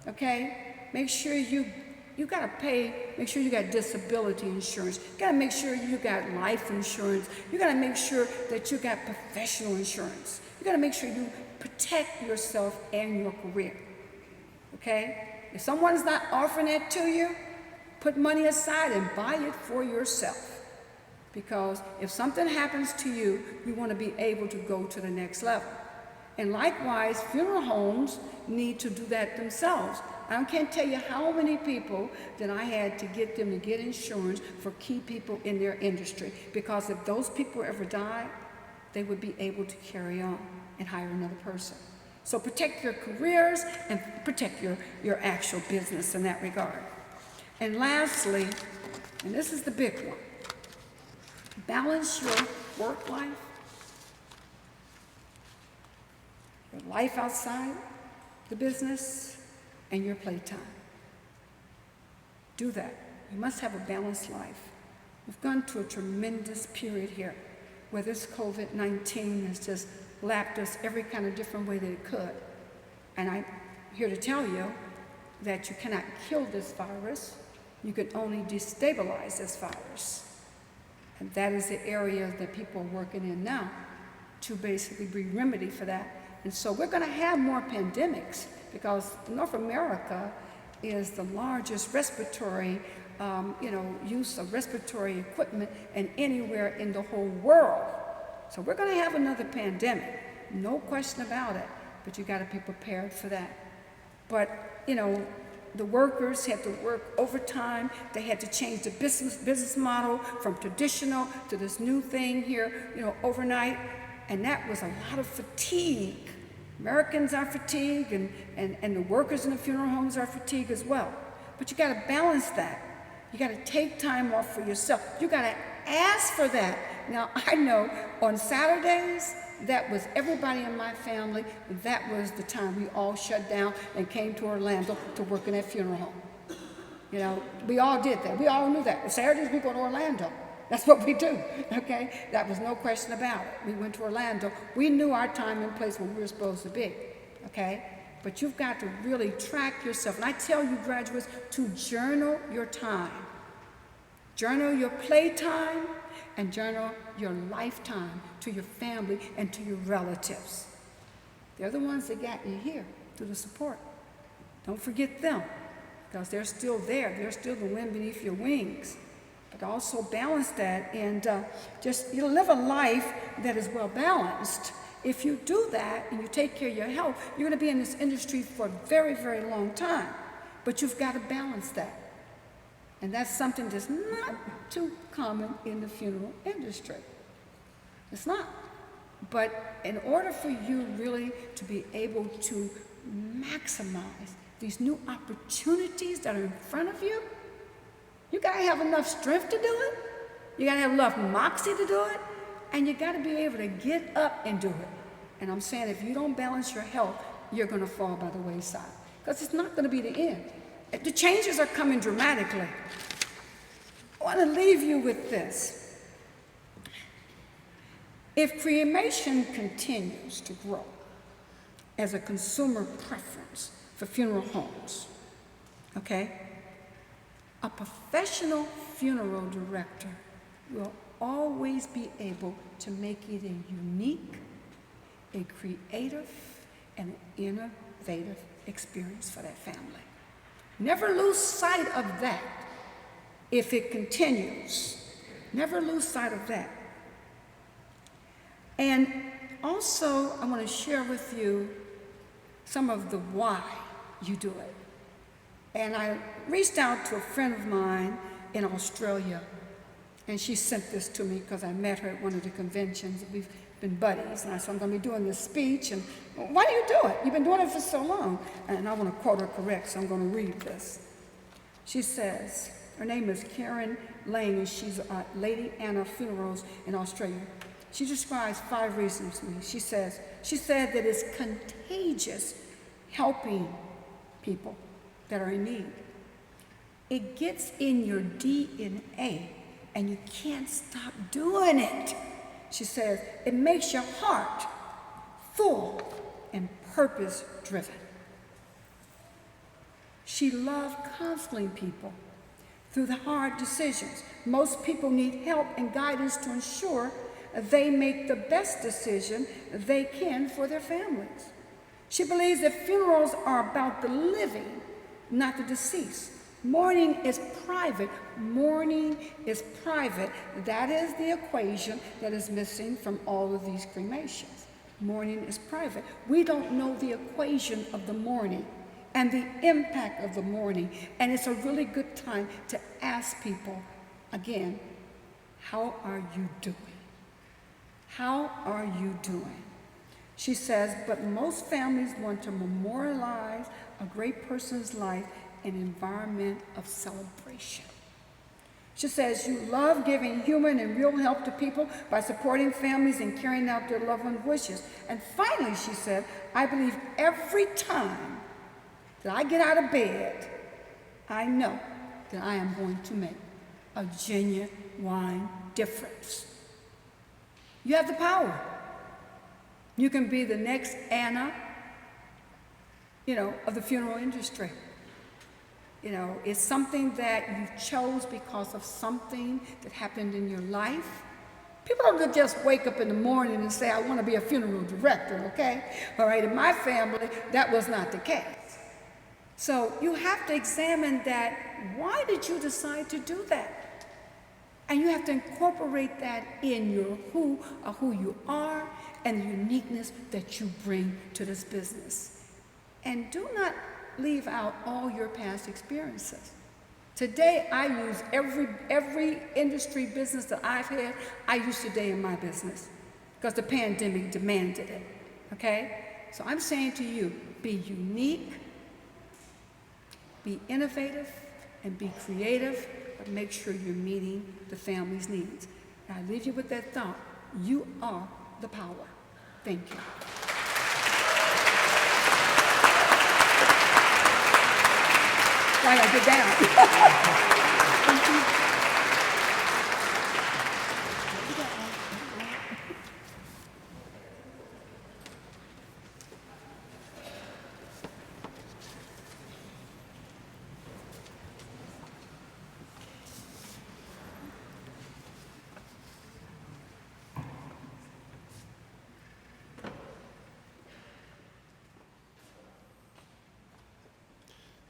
okay? Make sure you got to pay, make sure you got disability insurance. You got to make sure you got life insurance. You got to make sure that you got professional insurance. You got to make sure you protect yourself and your career, okay? If someone's not offering it to you, put money aside and buy it for yourself. Because if something happens to you, you want to be able to go to the next level. And likewise, funeral homes need to do that themselves. I can't tell you how many people that I had to get them to get insurance for key people in their industry. Because if those people ever died, they would be able to carry on and hire another person. So protect your careers and protect your actual business in that regard. And lastly, and this is the big one, balance your work life, your life outside the business, and your playtime. Do that. You must have a balanced life. We've gone to a tremendous period here where this COVID-19 has just lapped us every kind of different way that it could. And I'm here to tell you that you cannot kill this virus. You can only destabilize this virus. And that is the area that people are working in now to basically be remedy for that. And so we're going to have more pandemics because North America is the largest respiratory, use of respiratory equipment and anywhere in the whole world. So we're going to have another pandemic, no question about it, but you got to be prepared for that. But, the workers had to work overtime. They had to change the business model from traditional to this new thing here, overnight. And that was a lot of fatigue. Americans are fatigued, and the workers in the funeral homes are fatigued as well. But you got to balance that. You got to take time off for yourself. You got to ask for that. Now, I know on Saturdays, that was everybody in my family. That was the time we all shut down and came to Orlando to work in that funeral home. We all did that. We all knew that. Saturdays, we go to Orlando. That's what we do, okay? That was no question about it. We went to Orlando. We knew our time and place where we were supposed to be, okay? But you've got to really track yourself. And I tell you, graduates, to journal your time. Journal your playtime and journal your lifetime to your family and to your relatives. They're the ones that got you here. through the support. Don't forget them, because they're still there. They're still the wind beneath your wings. But also balance that and just live a life that is well balanced. If you do that and you take care of your health, you're going to be in this industry for a very, very long time. But you've got to balance that. And that's something that's not too common in the funeral industry. It's not. But in order for you really to be able to maximize these new opportunities that are in front of you, you got to have enough strength to do it. You got to have enough moxie to do it. And you got to be able to get up and do it. And I'm saying if you don't balance your health, you're going to fall by the wayside. Because it's not going to be the end. The changes are coming dramatically. I want to leave you with this. If cremation continues to grow as a consumer preference for funeral homes, okay, a professional funeral director will always be able to make it a unique, a creative, and innovative experience for that family. Never lose sight of that if it continues. Never lose sight of that. And also, I want to share with you some of the why you do it. And I reached out to a friend of mine in Australia, and she sent this to me because I met her at one of the conventions. We've been buddies, and I said, I'm going to be doing this speech, and why do you do it? You've been doing it for so long. And I want to quote her correct, so I'm going to read this. She says, her name is Karen Lane, and she's Lady Anna Funerals in Australia. She describes 5 reasons to me. She said that it's contagious helping people that are in need. It gets in your DNA, and you can't stop doing it. She says, it makes your heart full and purpose-driven. She loved counseling people through the hard decisions. Most people need help and guidance to ensure they make the best decision they can for their families. She believes that funerals are about the living, not the deceased. Mourning is private. Mourning is private. That is the equation that is missing from all of these cremations. Mourning is private. We don't know the equation of the mourning and the impact of the mourning. And it's a really good time to ask people, again, how are you doing? How are you doing? She says, but most families want to memorialize a great person's life in an environment of celebration. She says, you love giving human and real help to people by supporting families and carrying out their loved ones' wishes. And finally, she said, I believe every time that I get out of bed, I know that I am going to make a genuine difference. You have the power. You can be the next Anna, of the funeral industry. It's something that you chose because of something that happened in your life. People don't just wake up in the morning and say, I want to be a funeral director, okay? All right, in my family, that was not the case. So you have to examine that. Why did you decide to do that? And you have to incorporate that in your who you are and the uniqueness that you bring to this business. And do not leave out all your past experiences. Today, I use every industry business that I've had, I use today in my business because the pandemic demanded it, okay? So I'm saying to you, be unique, be innovative, and be creative, but make sure you're meeting the family's needs. And I leave you with that thought. You are the power. Thank you. Why I get down.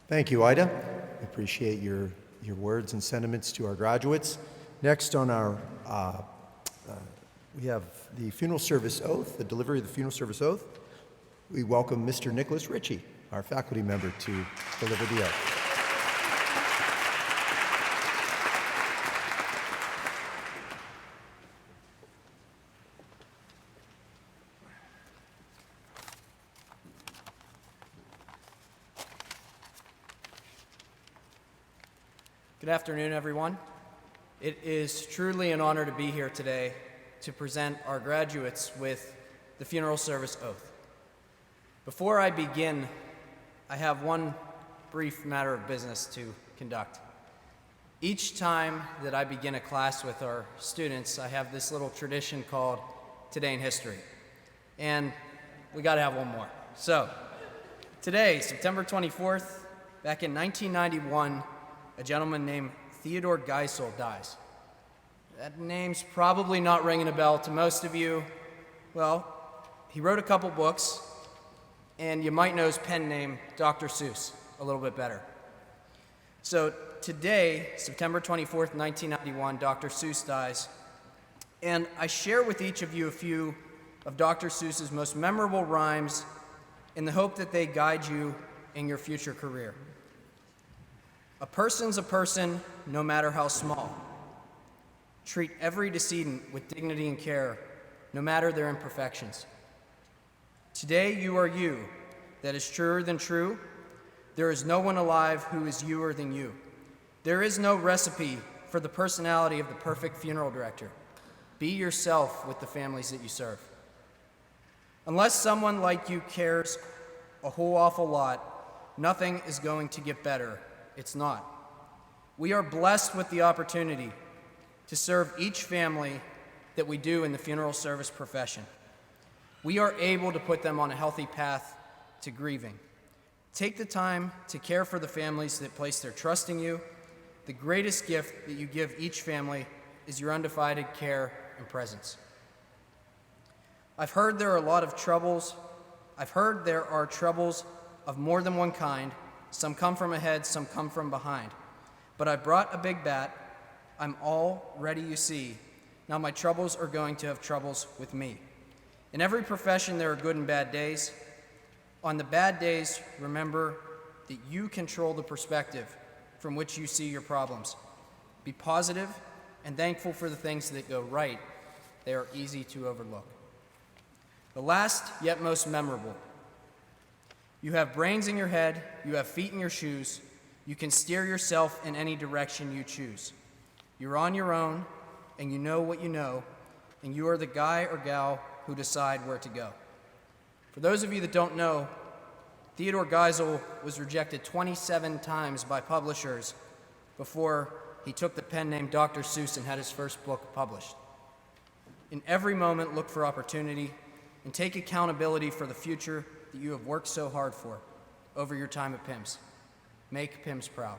Thank you, Ida. We appreciate your words and sentiments to our graduates. Next on our, we have the funeral service oath, the delivery of the funeral service oath. We welcome Mr. Nicholas Ritchie, our faculty member, to deliver the oath. Good afternoon, everyone. It is truly an honor to be here today to present our graduates with the funeral service oath. Before I begin, I have one brief matter of business to conduct. Each time that I begin a class with our students, I have this little tradition called Today in History. And we gotta have one more. So, today, September 24th, back in 1991, a gentleman named Theodore Geisel dies. That name's probably not ringing a bell to most of you. Well, he wrote a couple books, and you might know his pen name, Dr. Seuss, a little bit better. So today, September 24th, 1991, Dr. Seuss dies, and I share with each of you a few of Dr. Seuss's most memorable rhymes in the hope that they guide you in your future career. A person's a person, no matter how small. Treat every decedent with dignity and care, no matter their imperfections. Today you are you, that is truer than true. There is no one alive who is youer than you. There is no recipe for the personality of the perfect funeral director. Be yourself with the families that you serve. Unless someone like you cares a whole awful lot, nothing is going to get better. It's not. We are blessed with the opportunity to serve each family that we do in the funeral service profession. We are able to put them on a healthy path to grieving. Take the time to care for the families that place their trust in you. The greatest gift that you give each family is your undivided care and presence. I've heard there are troubles of more than one kind. Some come from ahead, some come from behind. But I brought a big bat. I'm all ready, you see. Now my troubles are going to have troubles with me. In every profession, there are good and bad days. On the bad days, remember that you control the perspective from which you see your problems. Be positive and thankful for the things that go right. They are easy to overlook. The last, yet most memorable. You have brains in your head, you have feet in your shoes, you can steer yourself in any direction you choose. You're on your own, and you know what you know, and you are the guy or gal who decide where to go. For those of you that don't know, Theodore Geisel was rejected 27 times by publishers before he took the pen name Dr. Seuss and had his first book published. In every moment, look for opportunity and take accountability for the future that you have worked so hard for over your time at PIMS. Make PIMS proud.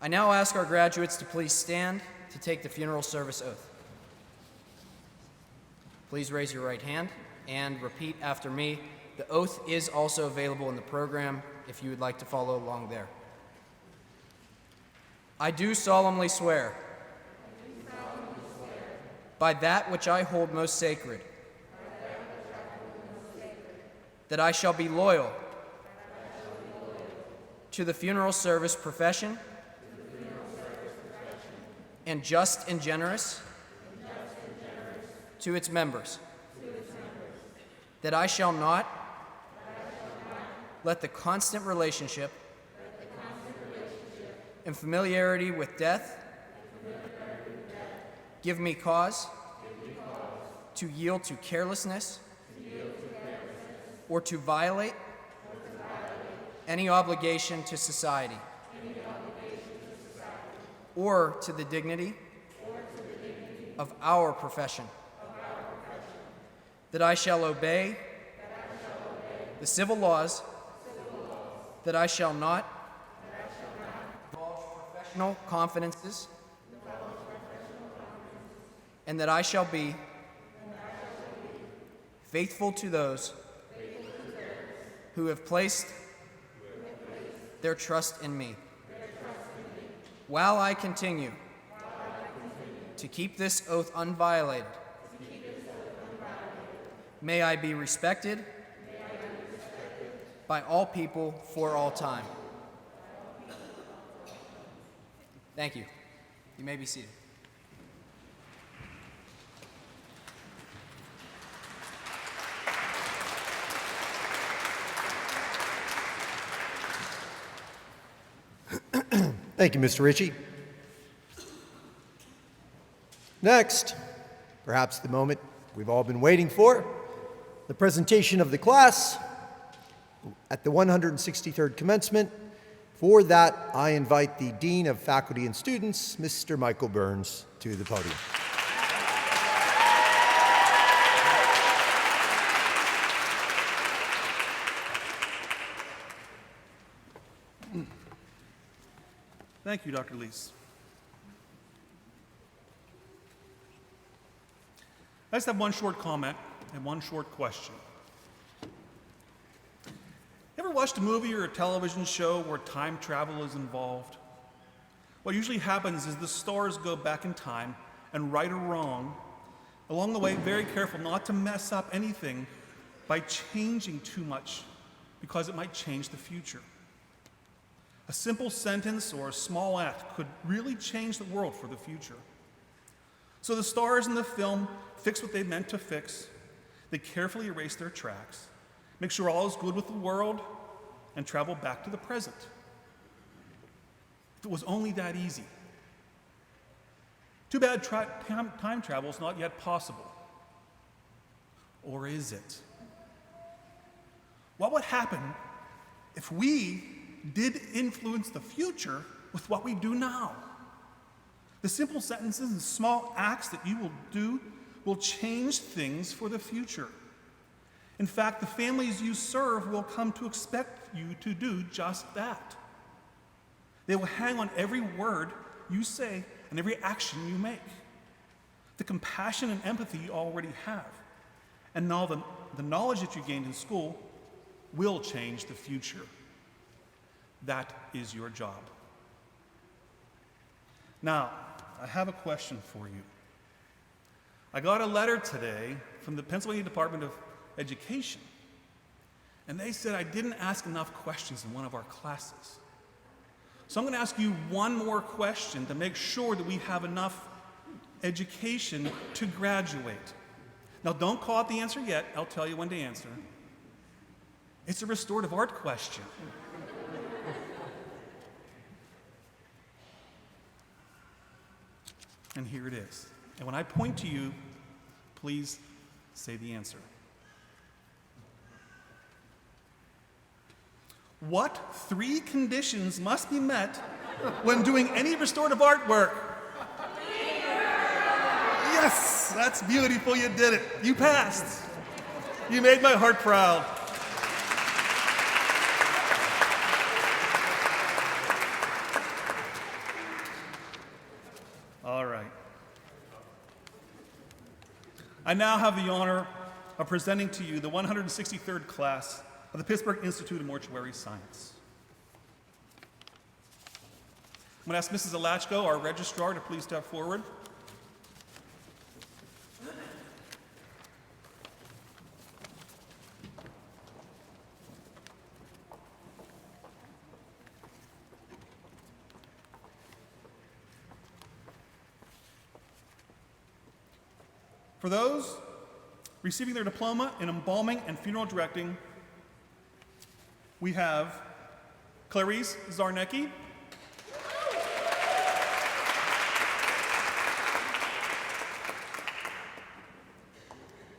I now ask our graduates to please stand to take the funeral service oath. Please raise your right hand and repeat after me. The oath is also available in the program if you would like to follow along there. I do solemnly swear by that which I hold most sacred, that I shall be loyal to the funeral service profession and just and generous to its members, that I shall not let the constant relationship and familiarity with death give me cause to yield to carelessness or to violate any obligation to society or to the dignity of our profession, that I shall obey the civil laws, that I shall not divulge professional confidences, and that I shall be faithful to those who have placed their trust in me. While I continue to keep this oath unviolated, may I be respected by all people for all time. Thank you. You may be seated. Thank you, Mr. Ritchie. Next, perhaps the moment we've all been waiting for, the presentation of the class at the 163rd commencement. For that, I invite the Dean of Faculty and Students, Mr. Michael Burns, to the podium. Thank you, Dr. Lees. I just have one short comment and one short question. Ever watched a movie or a television show where time travel is involved? What usually happens is the stars go back in time and right or wrong, along the way, very careful not to mess up anything by changing too much because it might change the future. A simple sentence or a small act could really change the world for the future. So the stars in the film fix what they meant to fix. They carefully erase their tracks, make sure all is good with the world, and travel back to the present. If it was only that easy. Too bad time travel is not yet possible. Or is it? What would happen if we did influence the future with what we do now? The simple sentences and small acts that you will do will change things for the future. In fact, the families you serve will come to expect you to do just that. They will hang on every word you say and every action you make. The compassion and empathy you already have, and now the knowledge that you gained in school will change the future. That is your job. Now, I have a question for you. I got a letter today from the Pennsylvania Department of Education, and they said I didn't ask enough questions in one of our classes. So I'm going to ask you one more question to make sure that we have enough education to graduate. Now, don't call it the answer yet. I'll tell you when to answer. It's a restorative art question. And here it is. And when I point to you, please say the answer. What 3 conditions must be met when doing any restorative artwork? Yes, that's beautiful. You did it. You passed. You made my heart proud. All right. I now have the honor of presenting to you the 163rd class of the Pittsburgh Institute of Mortuary Science. I'm going to ask Mrs. Alachko, our registrar, to please step forward. For those receiving their diploma in embalming and funeral directing, we have Clarice Zarnecki,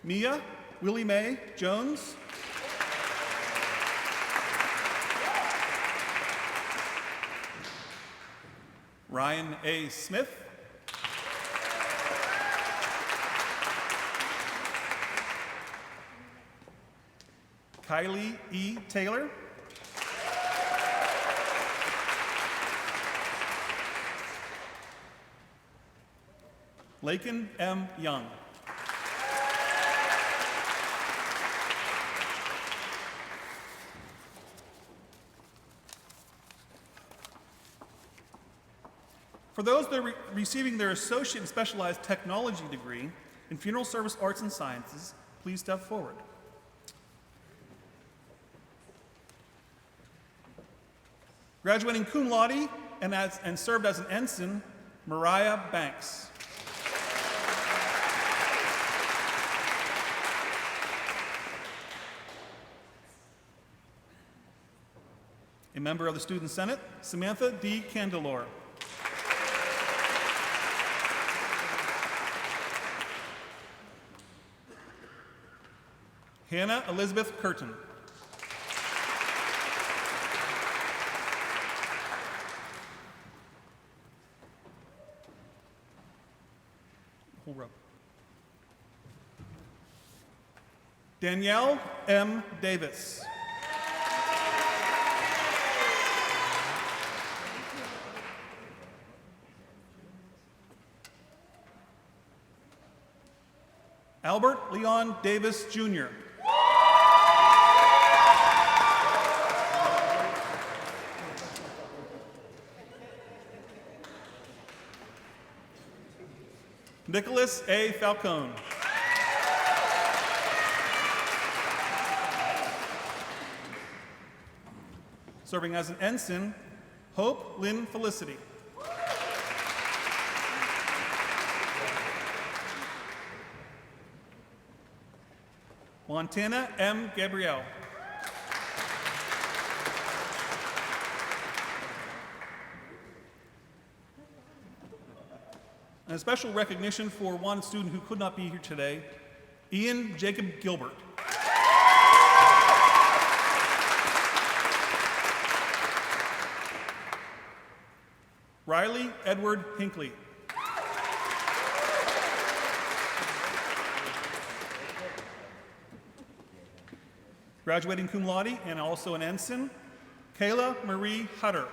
Mia Willie Mae Jones, Ryan A. Smith, Kylie E. Taylor, Lakin M. Young, For those that are receiving their associate and specialized technology degree in funeral service arts and sciences, please step forward. Graduating cum laude and served as an ensign, Mariah Banks. A member of the Student Senate, Samantha D. Candelore. Hannah Elizabeth Curtin. Whole row. Danielle M. Davis. Albert Leon Davis, Jr. Nicholas A. Falcone. Serving as an ensign, Hope Lynn Felicity. Montana M. Gabrielle. And a special recognition for one student who could not be here today, Ian Jacob Gilbert. Riley Edward Hinckley. Graduating cum laude and also an ensign, Kayla Marie Hutter.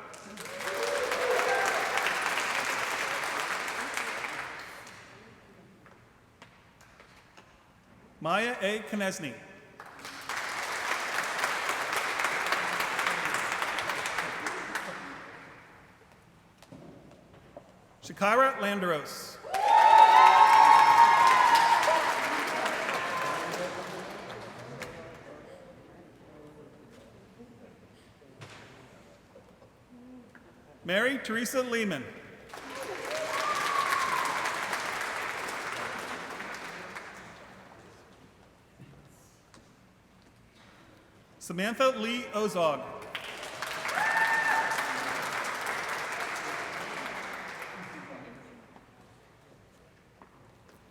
Maya A. Konechny. Shakira Landeros. Mary Teresa Lehman. Samantha Lee Ozog.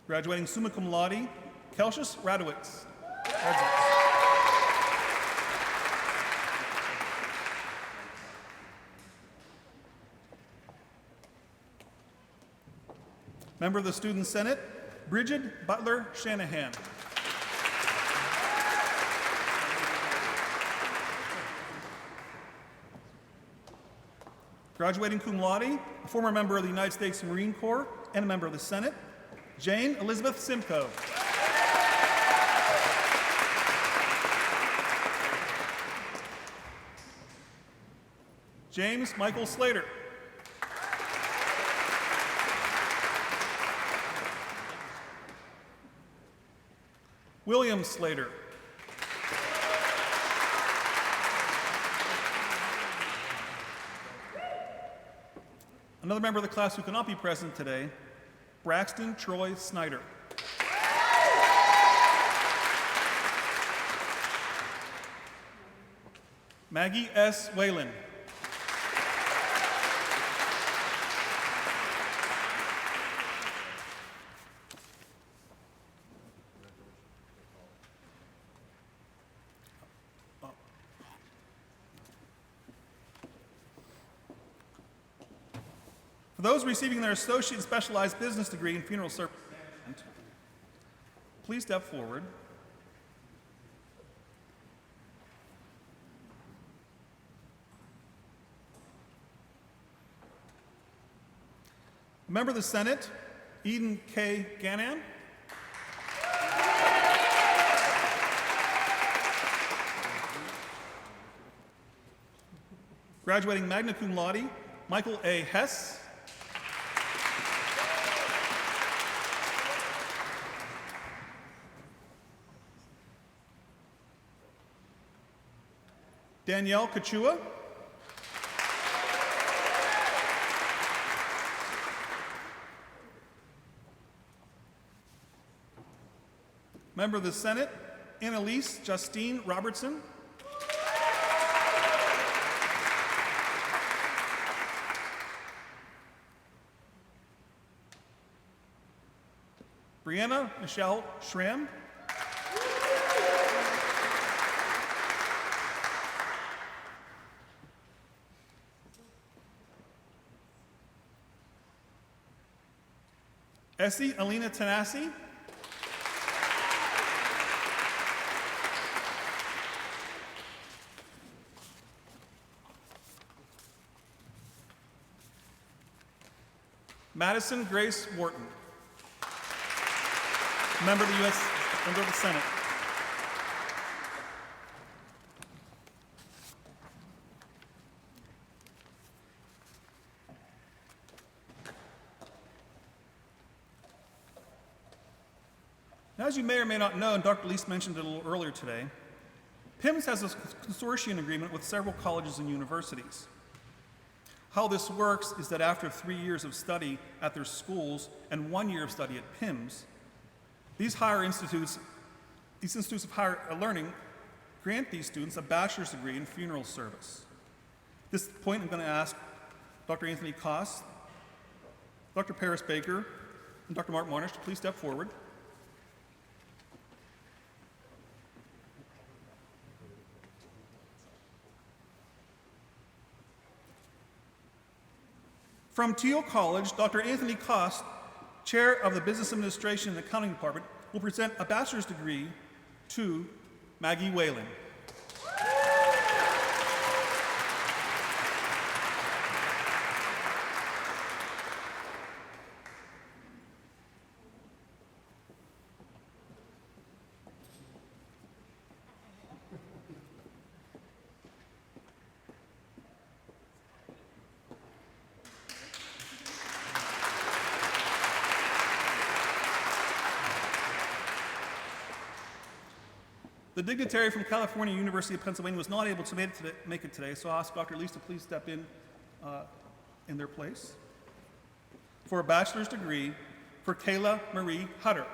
Graduating summa cum laude, Kelsius Radowitz. Member of the Student Senate, Bridget Butler Shanahan. Graduating cum laude, a former member of the United States Marine Corps and a member of the Senate, Jane Elizabeth Simcoe. James Michael Slater. William Slater. Another member of the class who cannot be present today, Braxton Troy Snyder. Maggie S. Whalen. For those receiving their associate and specialized business degree in funeral service management, please step forward. A member of the Senate, Eden K. Gannon. Graduating magna cum laude, Michael A. Hess. Danielle Kachua. Member of the Senate, Annalise Justine Robertson. Brianna Michelle Schramm. Essie Alina Tanasi. Madison Grace Wharton, member of the member of the Senate. Now, as you may or may not know, and Dr. Leese mentioned it a little earlier today, PIMS has a consortium agreement with several colleges and universities. How this works is that after 3 years of study at their schools and 1 year of study at PIMS, these institutes of higher learning grant these students a bachelor's degree in funeral service. At this point, I'm going to ask Dr. Anthony Koss, Dr. Paris Baker, and Dr. Mark Marnish to please step forward. From Thiel College, Dr. Anthony Koss, Chair of the Business Administration and Accounting Department, will present a bachelor's degree to Maggie Whalen. The dignitary from California University of Pennsylvania was not able to make it today, so I'll ask Dr. Leese to please step in their place for a bachelor's degree for Kayla Marie Hutter.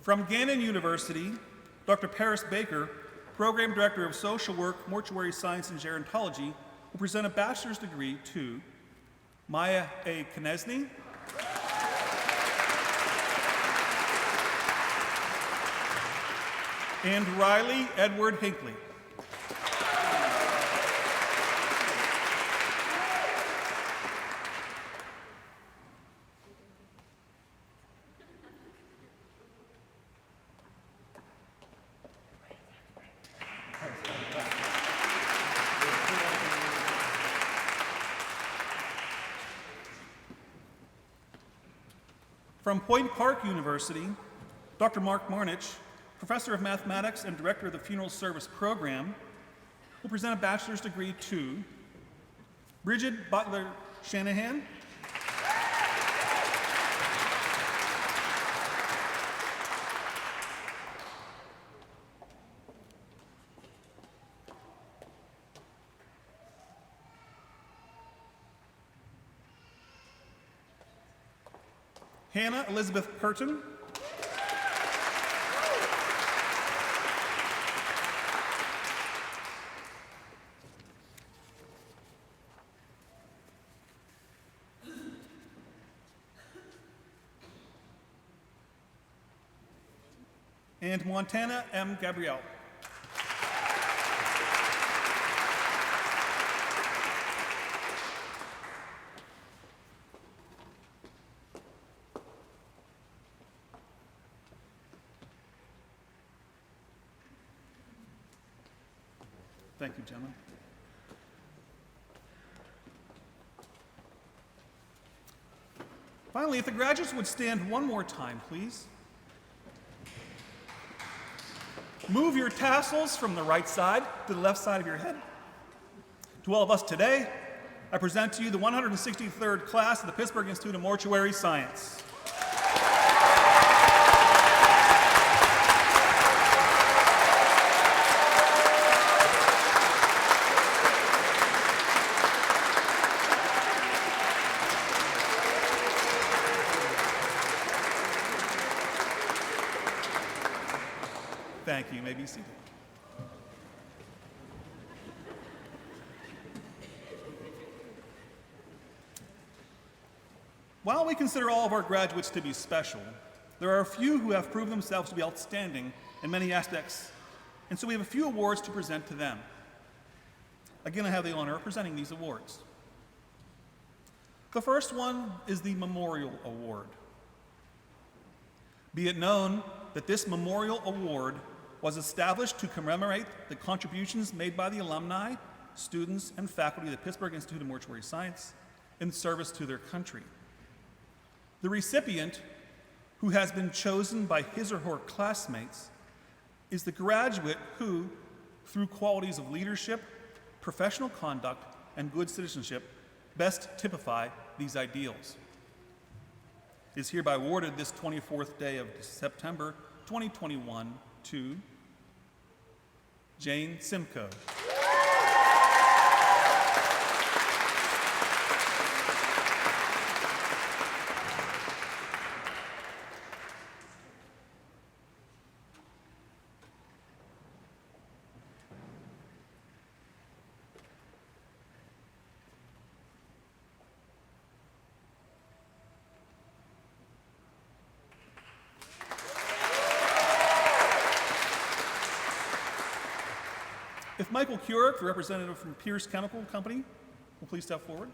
From Gannon University, Dr. Paris Baker, Program Director of Social Work, Mortuary Science, and Gerontology, will present a bachelor's degree to Maya A. Knesny, and Riley Edward Hinckley. From Point Park University, Dr. Mark Marnich, Professor of Mathematics and Director of the Funeral Service Program, will present a bachelor's degree to Bridget Butler Shanahan, Hannah Elizabeth Curtin, and Montana M. Gabrielle. Thank you, gentlemen. Finally, if the graduates would stand one more time, please. Move your tassels from the right side to the left side of your head. To all of us today, I present to you the 163rd class of the Pittsburgh Institute of Mortuary Science. Thank you. You may be seated. While we consider all of our graduates to be special, there are a few who have proved themselves to be outstanding in many aspects, and so we have a few awards to present to them. Again, I have the honor of presenting these awards. The first one is the Memorial Award. Be it known that this Memorial Award was established to commemorate the contributions made by the alumni, students, and faculty of the Pittsburgh Institute of Mortuary Science in service to their country. The recipient, who has been chosen by his or her classmates, is the graduate who, through qualities of leadership, professional conduct, and good citizenship, best typify these ideals. It is hereby awarded this 24th day of September 2021 to Jane Simcoe. If Michael Keurig, the representative from Pierce Chemical Company, will please step forward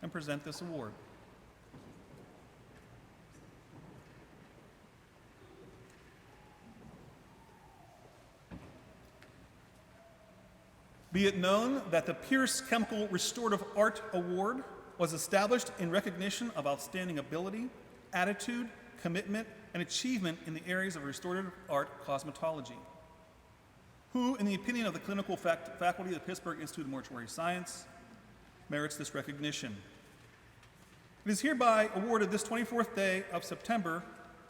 and present this award. Be it known that the Pierce Chemical Restorative Art Award was established in recognition of outstanding ability, attitude, commitment, and achievement in the areas of restorative art cosmetology, who, in the opinion of the clinical faculty of the Pittsburgh Institute of Mortuary Science, merits this recognition. It is hereby awarded this 24th day of September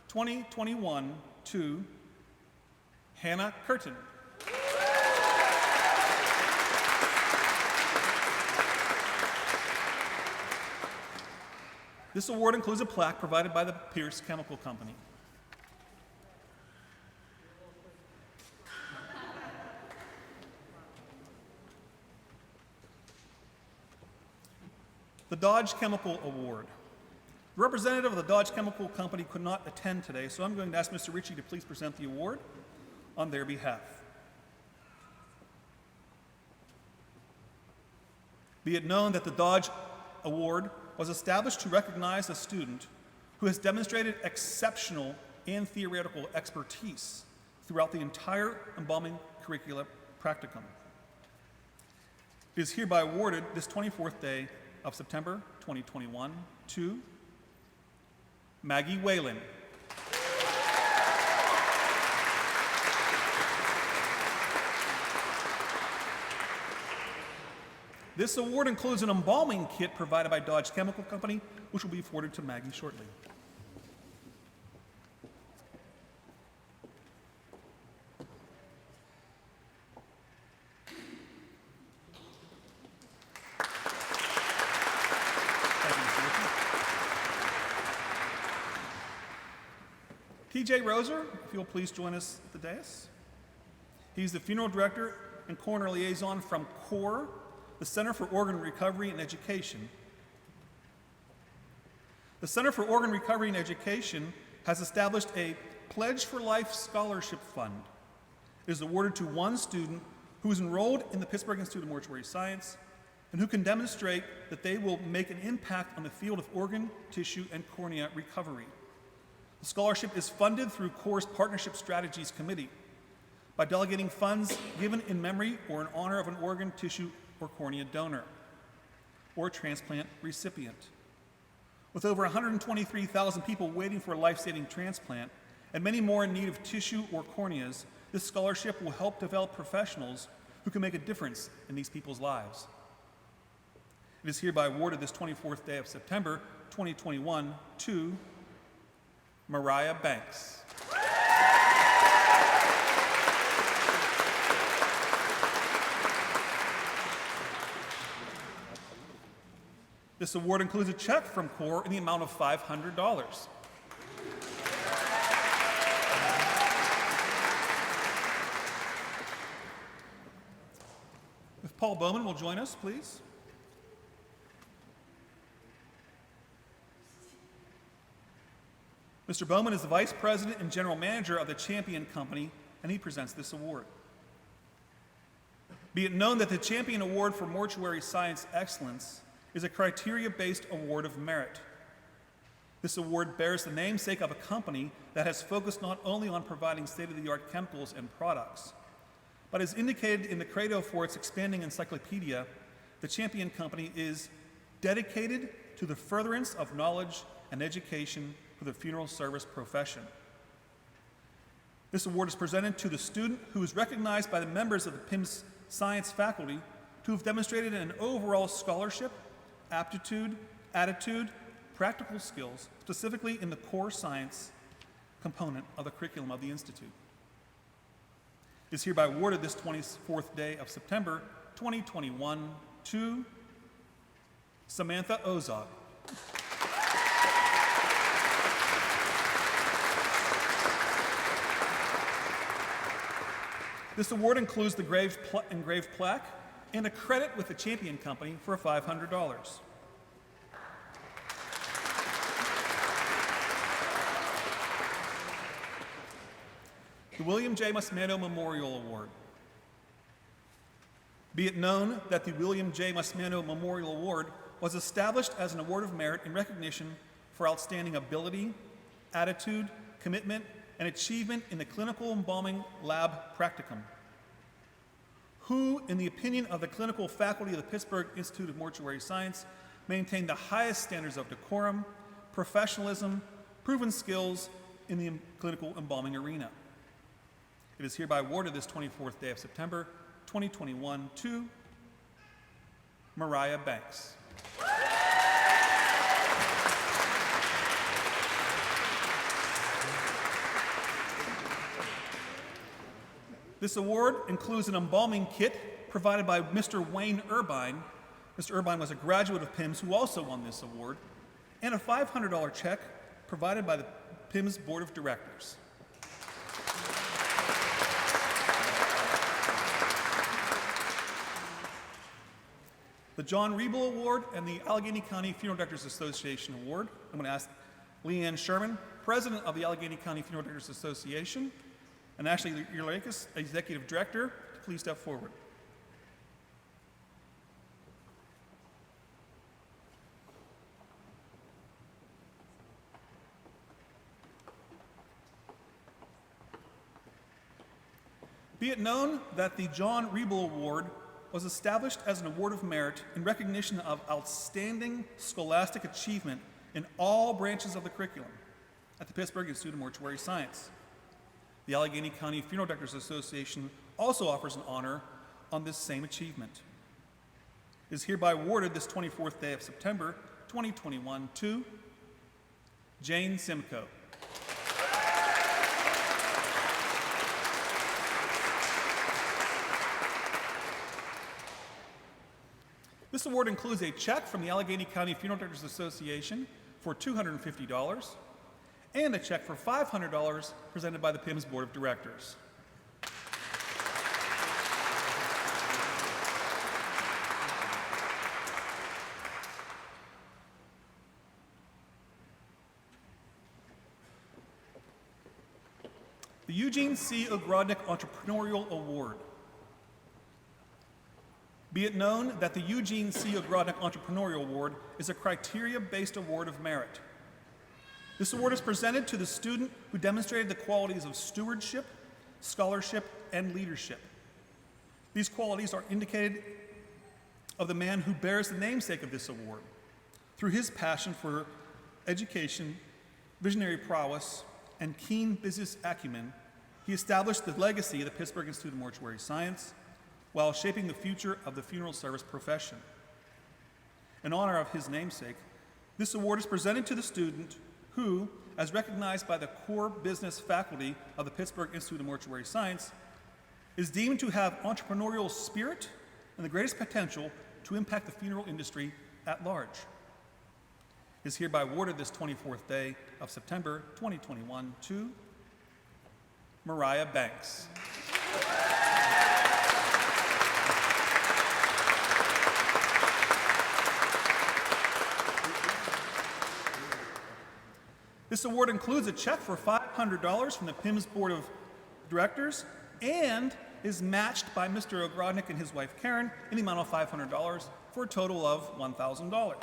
2021 to Hannah Curtin. This award includes a plaque provided by the Pierce Chemical Company. The Dodge Chemical Award. The representative of the Dodge Chemical Company could not attend today, so I'm going to ask Mr. Ritchie to please present the award on their behalf. Be it known that the Dodge Award was established to recognize a student who has demonstrated exceptional and theoretical expertise throughout the entire embalming curricula practicum. It is hereby awarded this 24th day of September 2021 to Maggie Whalen. This award includes an embalming kit provided by Dodge Chemical Company, which will be forwarded to Maggie shortly. T.J. Roser, if you'll please join us at the dais. He's the funeral director and coroner liaison from CORE, the Center for Organ Recovery and Education. The Center for Organ Recovery and Education has established a Pledge for Life Scholarship Fund. It is awarded to one student who is enrolled in the Pittsburgh Institute of Mortuary Science and who can demonstrate that they will make an impact on the field of organ, tissue, and cornea recovery. The scholarship is funded through CORE's Partnership Strategies Committee by delegating funds given in memory or in honor of an organ, tissue, or cornea donor, or transplant recipient. With over 123,000 people waiting for a life-saving transplant and many more in need of tissue or corneas, this scholarship will help develop professionals who can make a difference in these people's lives. It is hereby awarded this 24th day of September 2021 to Mariah Banks. This award includes a check from CORE in the amount of $500. If Paul Bowman will join us, please. Mr. Bowman is the Vice President and General Manager of the Champion Company, and he presents this award. Be it known that the Champion Award for Mortuary Science Excellence is a criteria-based award of merit. This award bears the namesake of a company that has focused not only on providing state-of-the-art chemicals and products, but as indicated in the credo for its expanding encyclopedia, the Champion Company is dedicated to the furtherance of knowledge and education for the funeral service profession. This award is presented to the student who is recognized by the members of the PIMS science faculty to have demonstrated an overall scholarship, aptitude, attitude, practical skills, specifically in the core science component of the curriculum of the Institute. It is hereby awarded this 24th day of September 2021 to Samantha Ozog. This award includes the engraved plaque and a credit with the Champion Company for $500. The William J. Musmano Memorial Award. Be it known that the William J. Musmano Memorial Award was established as an award of merit in recognition for outstanding ability, attitude, commitment, and achievement in the clinical embalming lab practicum, who, in the opinion of the clinical faculty of the Pittsburgh Institute of Mortuary Science, maintain the highest standards of decorum, professionalism, proven skills in the clinical embalming arena. It is hereby awarded this 24th day of September 2021 to Mariah Banks. This award includes an embalming kit provided by Mr. Wayne Irvine. Mr. Irvine was a graduate of PIMS who also won this award, and a $500 check provided by the PIMS Board of Directors. The John Riebel Award and the Allegheny County Funeral Directors Association Award. I'm going to ask Leanne Sherman, President of the Allegheny County Funeral Directors Association, and Ashley Urlakis, Executive Director, to please step forward. Be it known that the John Riebel Award was established as an award of merit in recognition of outstanding scholastic achievement in all branches of the curriculum at the Pittsburgh Institute of Mortuary Science. The Allegheny County Funeral Directors Association also offers an honor on this same achievement. It is hereby awarded this 24th day of September 2021 to Jane Simcoe. This award includes a check from the Allegheny County Funeral Directors Association for $250 and a check for $500 presented by the PIMS Board of Directors. The Eugene C. Agronic Entrepreneurial Award. Be it known that the Eugene C. Agronic Entrepreneurial Award is a criteria-based award of merit. This award is presented to the student who demonstrated the qualities of stewardship, scholarship, and leadership. These qualities are indicated of the man who bears the namesake of this award through his passion for education, visionary prowess, and keen business acumen, he established the legacy of the Pittsburgh Institute of Mortuary Science while shaping the future of the funeral service profession. In honor of his namesake, this award is presented to the student who, as recognized by the core business faculty of the Pittsburgh Institute of Mortuary Science, is deemed to have entrepreneurial spirit and the greatest potential to impact the funeral industry at large. It is hereby awarded this 24th day of September 2021 to Mariah Banks. This award includes a check for $500 from the PIMS Board of Directors and is matched by Mr. Agronic and his wife Karen in the amount of $500 for a total of $1,000.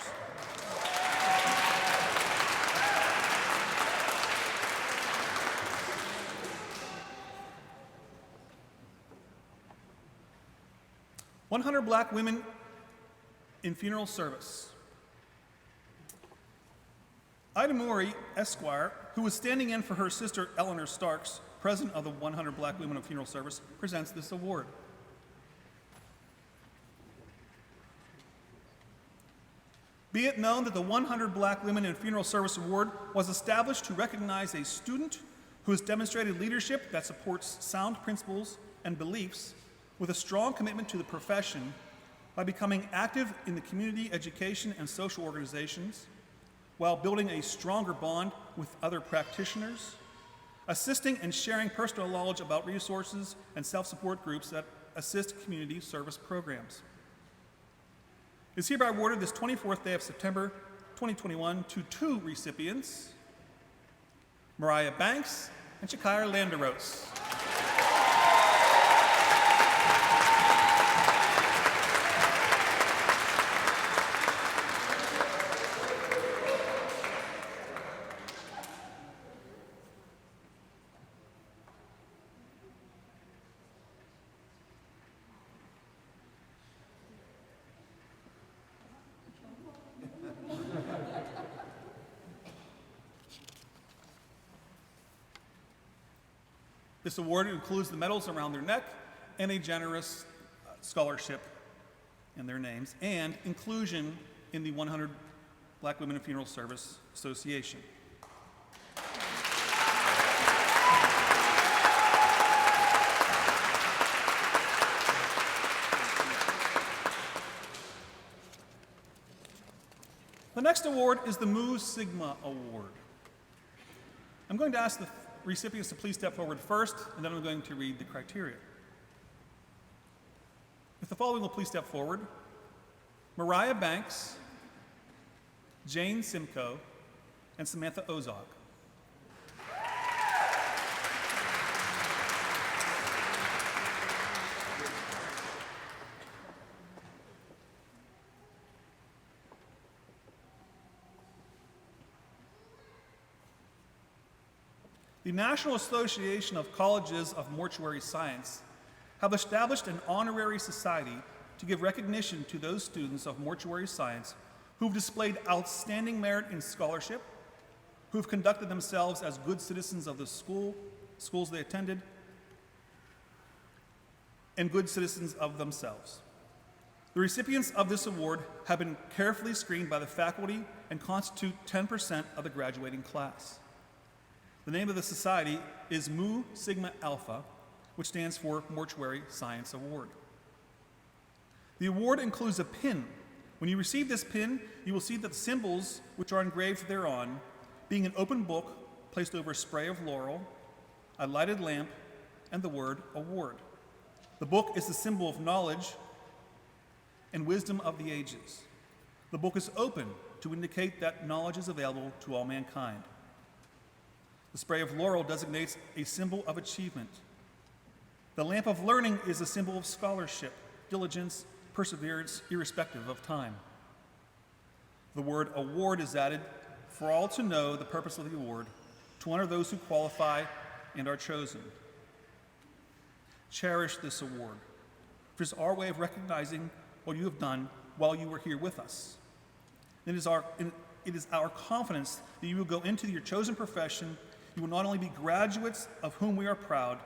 "100 Black Women in Funeral Service." Ida Murray, Esquire, who was standing in for her sister Eleanor Starks, president of the 100 Black Women of Funeral Service, presents this award. Be it known that the 100 Black Women in Funeral Service Award was established to recognize a student who has demonstrated leadership that supports sound principles and beliefs with a strong commitment to the profession by becoming active in the community, education, and social organizations, while building a stronger bond with other practitioners, assisting and sharing personal knowledge about resources and self-support groups that assist community service programs. It is hereby awarded this 24th day of September 2021 to two recipients, Mariah Banks and Shakira Landeros. This award includes the medals around their neck and a generous scholarship in their names and inclusion in the 100 Black Women in Funeral Service Association. The next award is the Moo Sigma Award. I'm going to ask the recipients to please step forward first, and then I'm going to read the criteria. If the following will please step forward: Mariah Banks, Jane Simcoe, and Samantha Ozog. The National Association of Colleges of Mortuary Science have established an honorary society to give recognition to those students of mortuary science who've displayed outstanding merit in scholarship, who've conducted themselves as good citizens of the schools they attended, and good citizens of themselves. The recipients of this award have been carefully screened by the faculty and constitute 10% of the graduating class. The name of the society is Moo Sigma Alpha, which stands for Mortuary Science Award. The award includes a pin. When you receive this pin, you will see that the symbols which are engraved thereon, being an open book placed over a spray of laurel, a lighted lamp, and the word award. The book is the symbol of knowledge and wisdom of the ages. The book is open to indicate that knowledge is available to all mankind. The spray of laurel designates a symbol of achievement. The lamp of learning is a symbol of scholarship, diligence, perseverance, irrespective of time. The word award is added for all to know the purpose of the award, to honor those who qualify and are chosen. Cherish this award, for it is our way of recognizing what you have done while you were here with us. It is our confidence that you will go into your chosen profession You will not only be graduates of whom we are proud,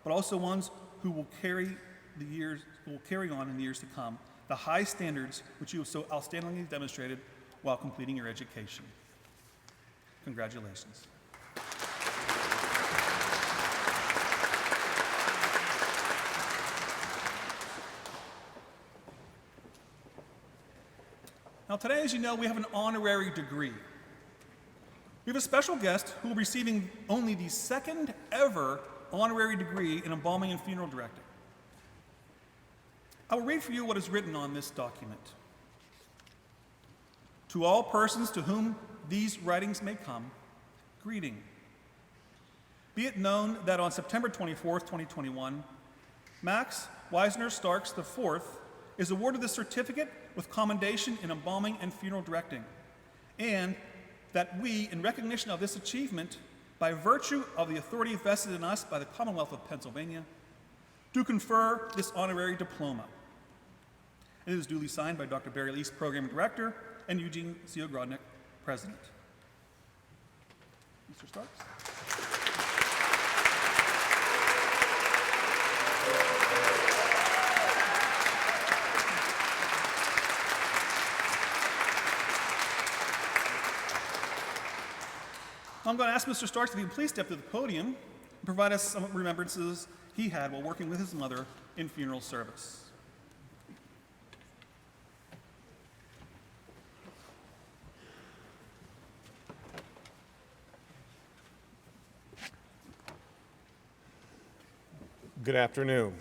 but also ones who will carry on in the years to come the high standards which you have so outstandingly demonstrated while completing your education. Congratulations. Now today, as you know, we have an honorary degree. We have a special guest who will be receiving only the second ever honorary degree in embalming and funeral directing. I will read for you what is written on this document. To all persons to whom these writings may come, greeting. Be it known that on September 24th, 2021, Max Wisner Starks IV is awarded the certificate with commendation in embalming and funeral directing, and that we, in recognition of this achievement, by virtue of the authority vested in us by the Commonwealth of Pennsylvania, do confer this honorary diploma. It is duly signed by Dr. Barry Lease, Program Director, and Eugene C. Grudnik, President. Mr. Starks. I'm going to ask Mr. Starks if he can please step to the podium and provide us some remembrances he had while working with his mother in funeral service. Good afternoon.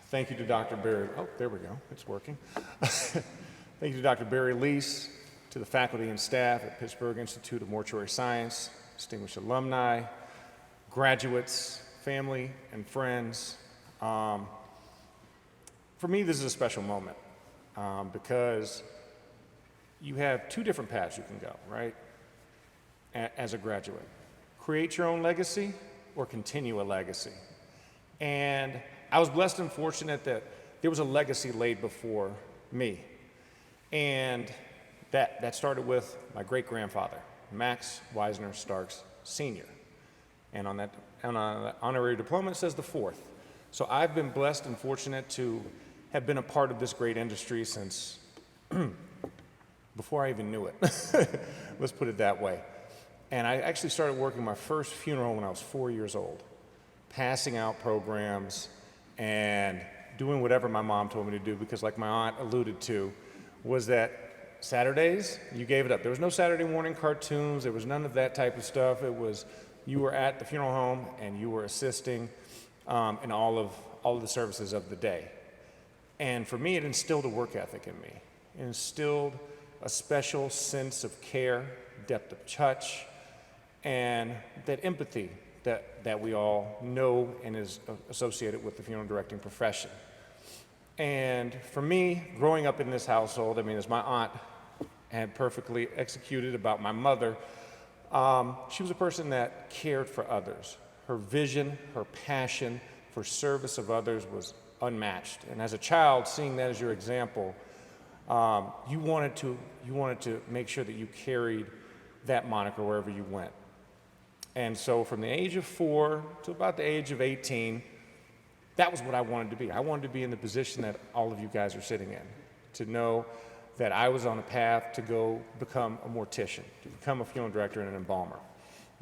Thank you to Dr. Barry. Oh, there we go. It's working. Thank you to Dr. Barry Lease, to the faculty and staff at Pittsburgh Institute of Mortuary Science, distinguished alumni, graduates, family, and friends. For me, this is a special moment because you have two different paths you can go, right, as a graduate. Create your own legacy or continue a legacy. And I was blessed and fortunate that there was a legacy laid before me. And that started with my great-grandfather, Max Wisner Starks Sr. And on that honorary diploma, it says the fourth. So I've been blessed and fortunate to have been a part of this great industry since before I even knew it. Let's put it that way. And I actually started working my first funeral when I was 4 years old, passing out programs and doing whatever my mom told me to do, because like my aunt alluded to, was that Saturdays, you gave it up. There was no Saturday morning cartoons. There was none of that type of stuff. It was you were at the funeral home and you were assisting in all of the services of the day. And for me, it instilled a work ethic in me. It instilled a special sense of care, depth of touch, and that empathy that we all know and is associated with the funeral directing profession. And for me, growing up in this household, I mean, as my aunt had perfectly executed about my mother, she was a person that cared for others. Her vision, her passion for service of others was unmatched. And as a child, seeing that as your example, you wanted to make sure that you carried that moniker wherever you went. And so from the age of 4 to about the age of 18, that was what I wanted to be. I wanted to be in the position that all of you guys are sitting in, to know that I was on a path to go become a mortician, to become a funeral director and an embalmer,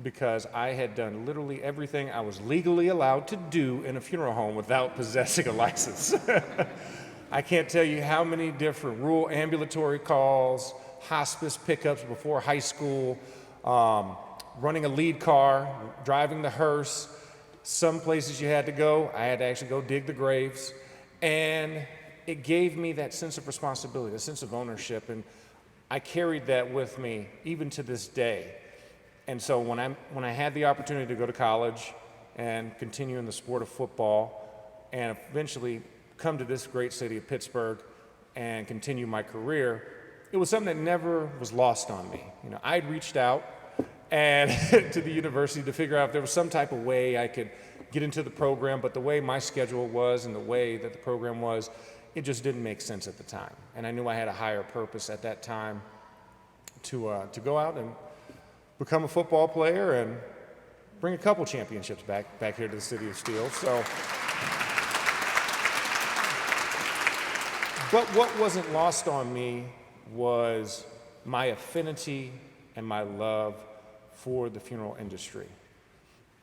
because I had done literally everything I was legally allowed to do in a funeral home without possessing a license. I can't tell you how many different rural ambulatory calls, hospice pickups before high school, running a lead car, driving the hearse. Some places you had to go, I had to actually go dig the graves. And it gave me that sense of responsibility, a sense of ownership, and I carried that with me even to this day. And so when I had the opportunity to go to college and continue in the sport of football and eventually come to this great city of Pittsburgh and continue my career, it was something that never was lost on me. You know, I'd reached out and to the university to figure out if there was some type of way I could get into the program, but the way my schedule was and the way that the program was, it just didn't make sense at the time. And I knew I had a higher purpose at that time to go out and become a football player and bring a couple championships back here to the City of Steel. So, but what wasn't lost on me was my affinity and my love for the funeral industry.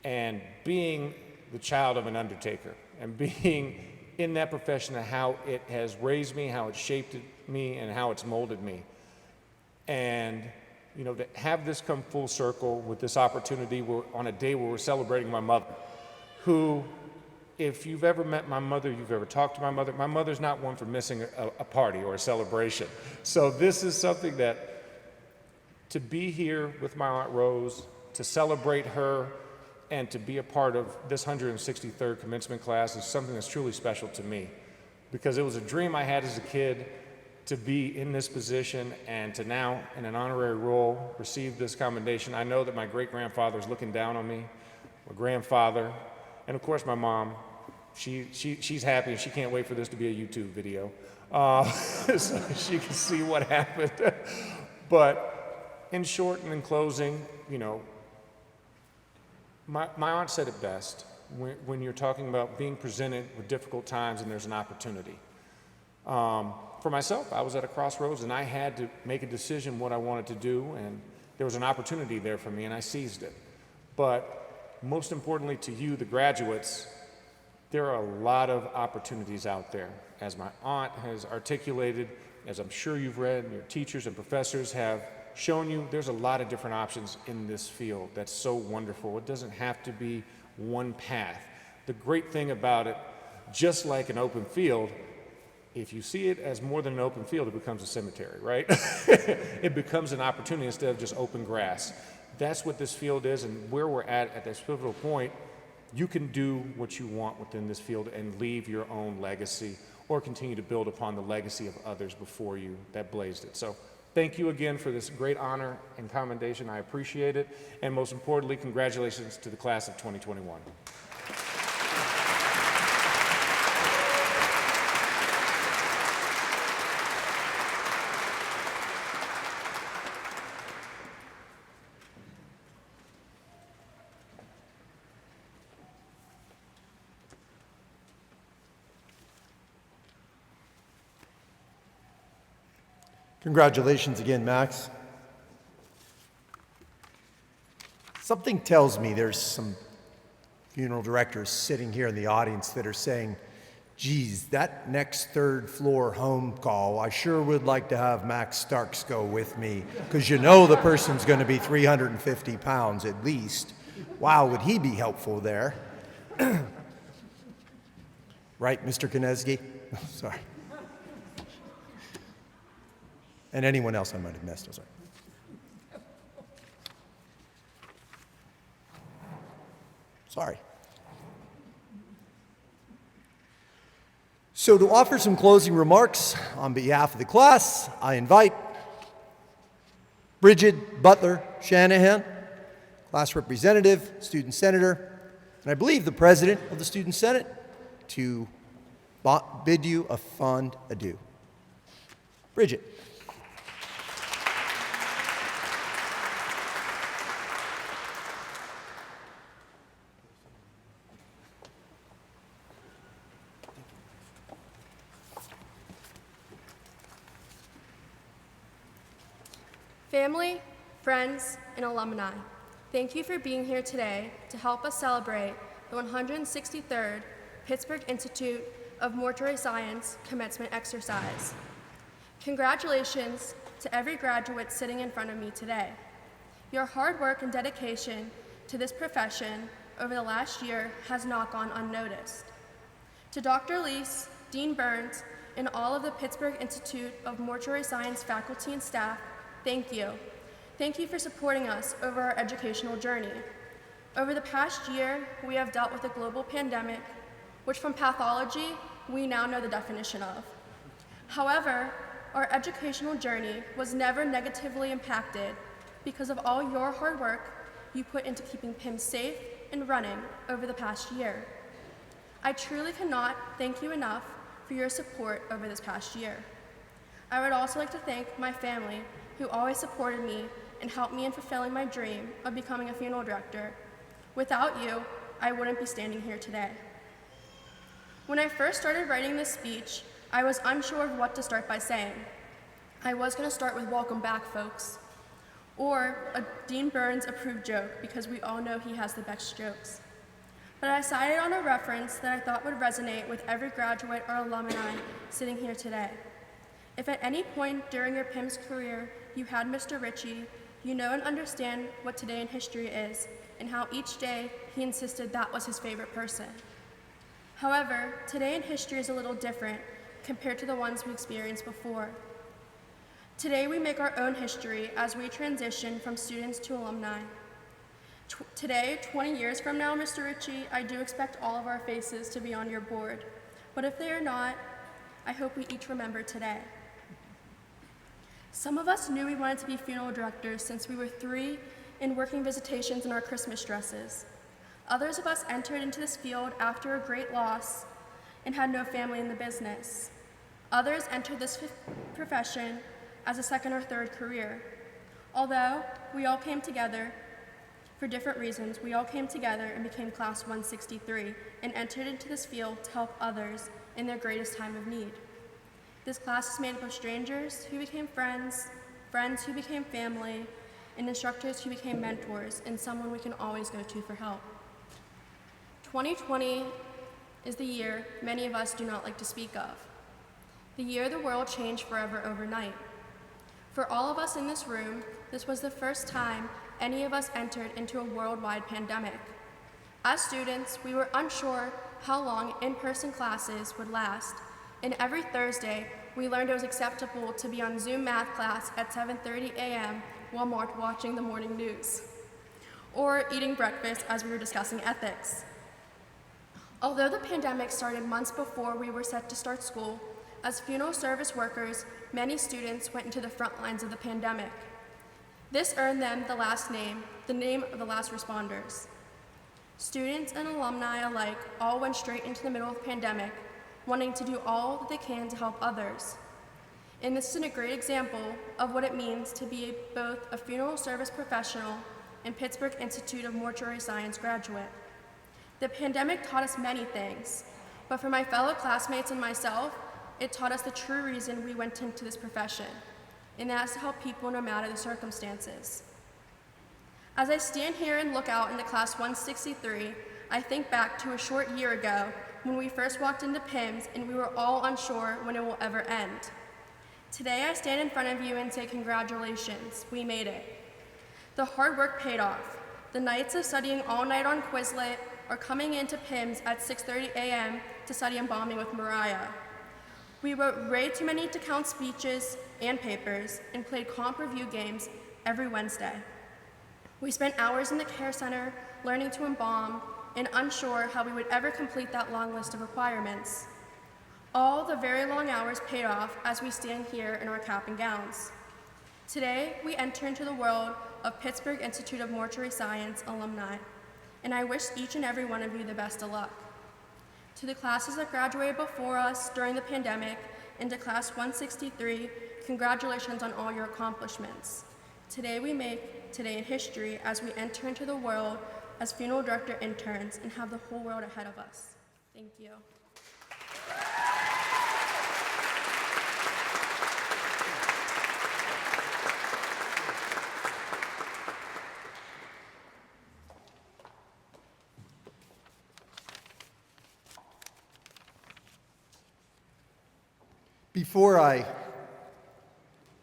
And being the child of an undertaker and being in that profession and how it has raised me, how it shaped me, and how it's molded me. And you know, to have this come full circle with this opportunity on a day where we're celebrating my mother, who, if you've ever met my mother, you've ever talked to my mother's not one for missing a party or a celebration. So this is something that, to be here with my Aunt Rose, to celebrate her, and to be a part of this 163rd commencement class is something that's truly special to me, because it was a dream I had as a kid to be in this position and to now, in an honorary role, receive this commendation. I know that my great-grandfather is looking down on me, my grandfather, and of course my mom. She's happy and she can't wait for this to be a YouTube video so she can see what happened. But in short and in closing, you know, my aunt said it best when you're talking about being presented with difficult times and there's an opportunity. For myself, I was at a crossroads and I had to make a decision what I wanted to do, and there was an opportunity there for me and I seized it. But most importantly to you, the graduates, there are a lot of opportunities out there. As my aunt has articulated, as I'm sure you've read, and your teachers and professors have shown you, there's a lot of different options in this field. That's so wonderful. It doesn't have to be one path. The great thing about it, just like an open field, if you see it as more than an open field, it becomes a cemetery, right? It becomes an opportunity instead of just open grass. That's what this field is, and where we're at this pivotal point, you can do what you want within this field and leave your own legacy or continue to build upon the legacy of others before you that blazed it. So thank you again for this great honor and commendation. I appreciate it. And most importantly, congratulations to the class of 2021. Congratulations again, Max. Something tells me there's some funeral directors sitting here in the audience that are saying, geez, that next third floor home call, I sure would like to have Max Starks go with me, because you know the person's going to be 350 pounds at least. Wow, would he be helpful there? Right, Mr. Konecki? Oh, sorry. And anyone else I might have missed, I'm sorry. Sorry. So to offer some closing remarks on behalf of the class, I invite Bridget Butler Shanahan, class representative, student senator, and I believe the president of the student senate, to bid you a fond adieu. Bridget. Family, friends, and alumni, thank you for being here today to help us celebrate the 163rd Pittsburgh Institute of Mortuary Science commencement exercise. Congratulations to every graduate sitting in front of me today. Your hard work and dedication to this profession over the last year has not gone unnoticed. To Dr. Leese, Dean Burns, and all of the Pittsburgh Institute of Mortuary Science faculty and staff, thank you. Thank you for supporting us over our educational journey. Over the past year, we have dealt with a global pandemic, which from pathology, we now know the definition of. However, our educational journey was never negatively impacted because of all your hard work you put into keeping PIM safe and running over the past year. I truly cannot thank you enough for your support over this past year. I would also like to thank my family who always supported me and helped me in fulfilling my dream of becoming a funeral director. Without you, I wouldn't be standing here today. When I first started writing this speech, I was unsure of what to start by saying. I was going to start with "Welcome back, folks," or a Dean Burns approved joke, because we all know he has the best jokes. But I decided on a reference that I thought would resonate with every graduate or alumni sitting here today. If at any point during your PIMS career you had Mr. Ritchie, you know and understand what today in history is, and how each day he insisted that was his favorite person. However, today in history is a little different compared to the ones we experienced before. Today we make our own history as we transition from students to alumni. Today, 20 years from now, Mr. Ritchie, I do expect all of our faces to be on your board. But if they are not, I hope we each remember today. Some of us knew we wanted to be funeral directors since we were 3 in working visitations in our Christmas dresses. Others of us entered into this field after a great loss and had no family in the business. Others entered this profession as a second or third career. Although we all came together for different reasons, we all came together and became Class 163 and entered into this field to help others in their greatest time of need. This class is made up of strangers who became friends, friends who became family, and instructors who became mentors, and someone we can always go to for help. 2020 is the year many of us do not like to speak of. The year the world changed forever overnight. For all of us in this room, this was the first time any of us entered into a worldwide pandemic. As students, we were unsure how long in-person classes would last, and every Thursday, we learned it was acceptable to be on Zoom math class at 7:30 a.m. while watching the morning news, or eating breakfast as we were discussing ethics. Although the pandemic started months before we were set to start school, as funeral service workers, many students went into the front lines of the pandemic. This earned them the last name, the name of the last responders. Students and alumni alike all went straight into the middle of the pandemic, wanting to do all that they can to help others. And this is a great example of what it means to be both a funeral service professional and Pittsburgh Institute of Mortuary Science graduate. The pandemic taught us many things, but for my fellow classmates and myself, it taught us the true reason we went into this profession, and that is to help people no matter the circumstances. As I stand here and look out into Class 163, I think back to a short year ago when we first walked into PIMS and we were all unsure when it will ever end. Today I stand in front of you and say congratulations, we made it. The hard work paid off. The nights of studying all night on Quizlet or coming into PIMS at 6:30 a.m. to study embalming with Mariah. We wrote way too many to count speeches and papers and played comp review games every Wednesday. We spent hours in the care center learning to embalm and unsure how we would ever complete that long list of requirements. All the very long hours paid off as we stand here in our cap and gowns. Today, we enter into the world of Pittsburgh Institute of Mortuary Science alumni, and I wish each and every one of you the best of luck. To the classes that graduated before us during the pandemic and to Class 163, congratulations on all your accomplishments. Today we make today in history as we enter into the world as funeral director interns and have the whole world ahead of us. Thank you. Before I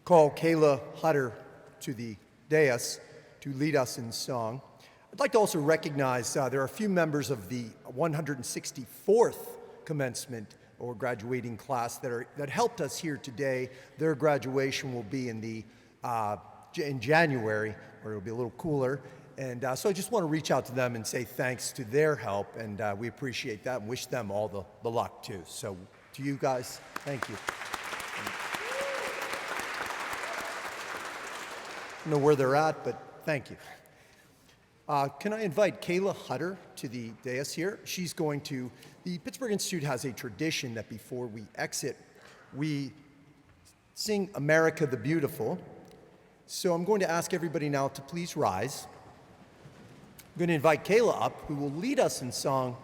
call Kayla Hutter to the dais to lead us in song, I'd like to also recognize there are a few members of the 164th commencement or graduating class that helped us here today. Their graduation will be in January, where it'll be a little cooler. And so I just want to reach out to them and say thanks to their help, and we appreciate that and wish them all the luck too. So to you guys, thank you. I don't know where they're at, but thank you. Can I invite Kayla Hutter to the dais here? She's going to, the Pittsburgh Institute has a tradition that before we exit, we sing America the Beautiful. So I'm going to ask everybody now to please rise. I'm going to invite Kayla up, who will lead us in song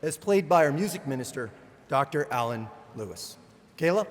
as played by our music minister, Dr. Alan Lewis. Kayla?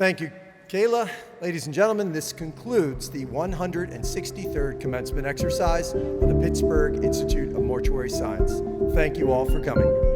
Thank you, Kayla. Ladies and gentlemen, this concludes the 163rd commencement exercise of the Pittsburgh Institute of Mortuary Science. Thank you all for coming.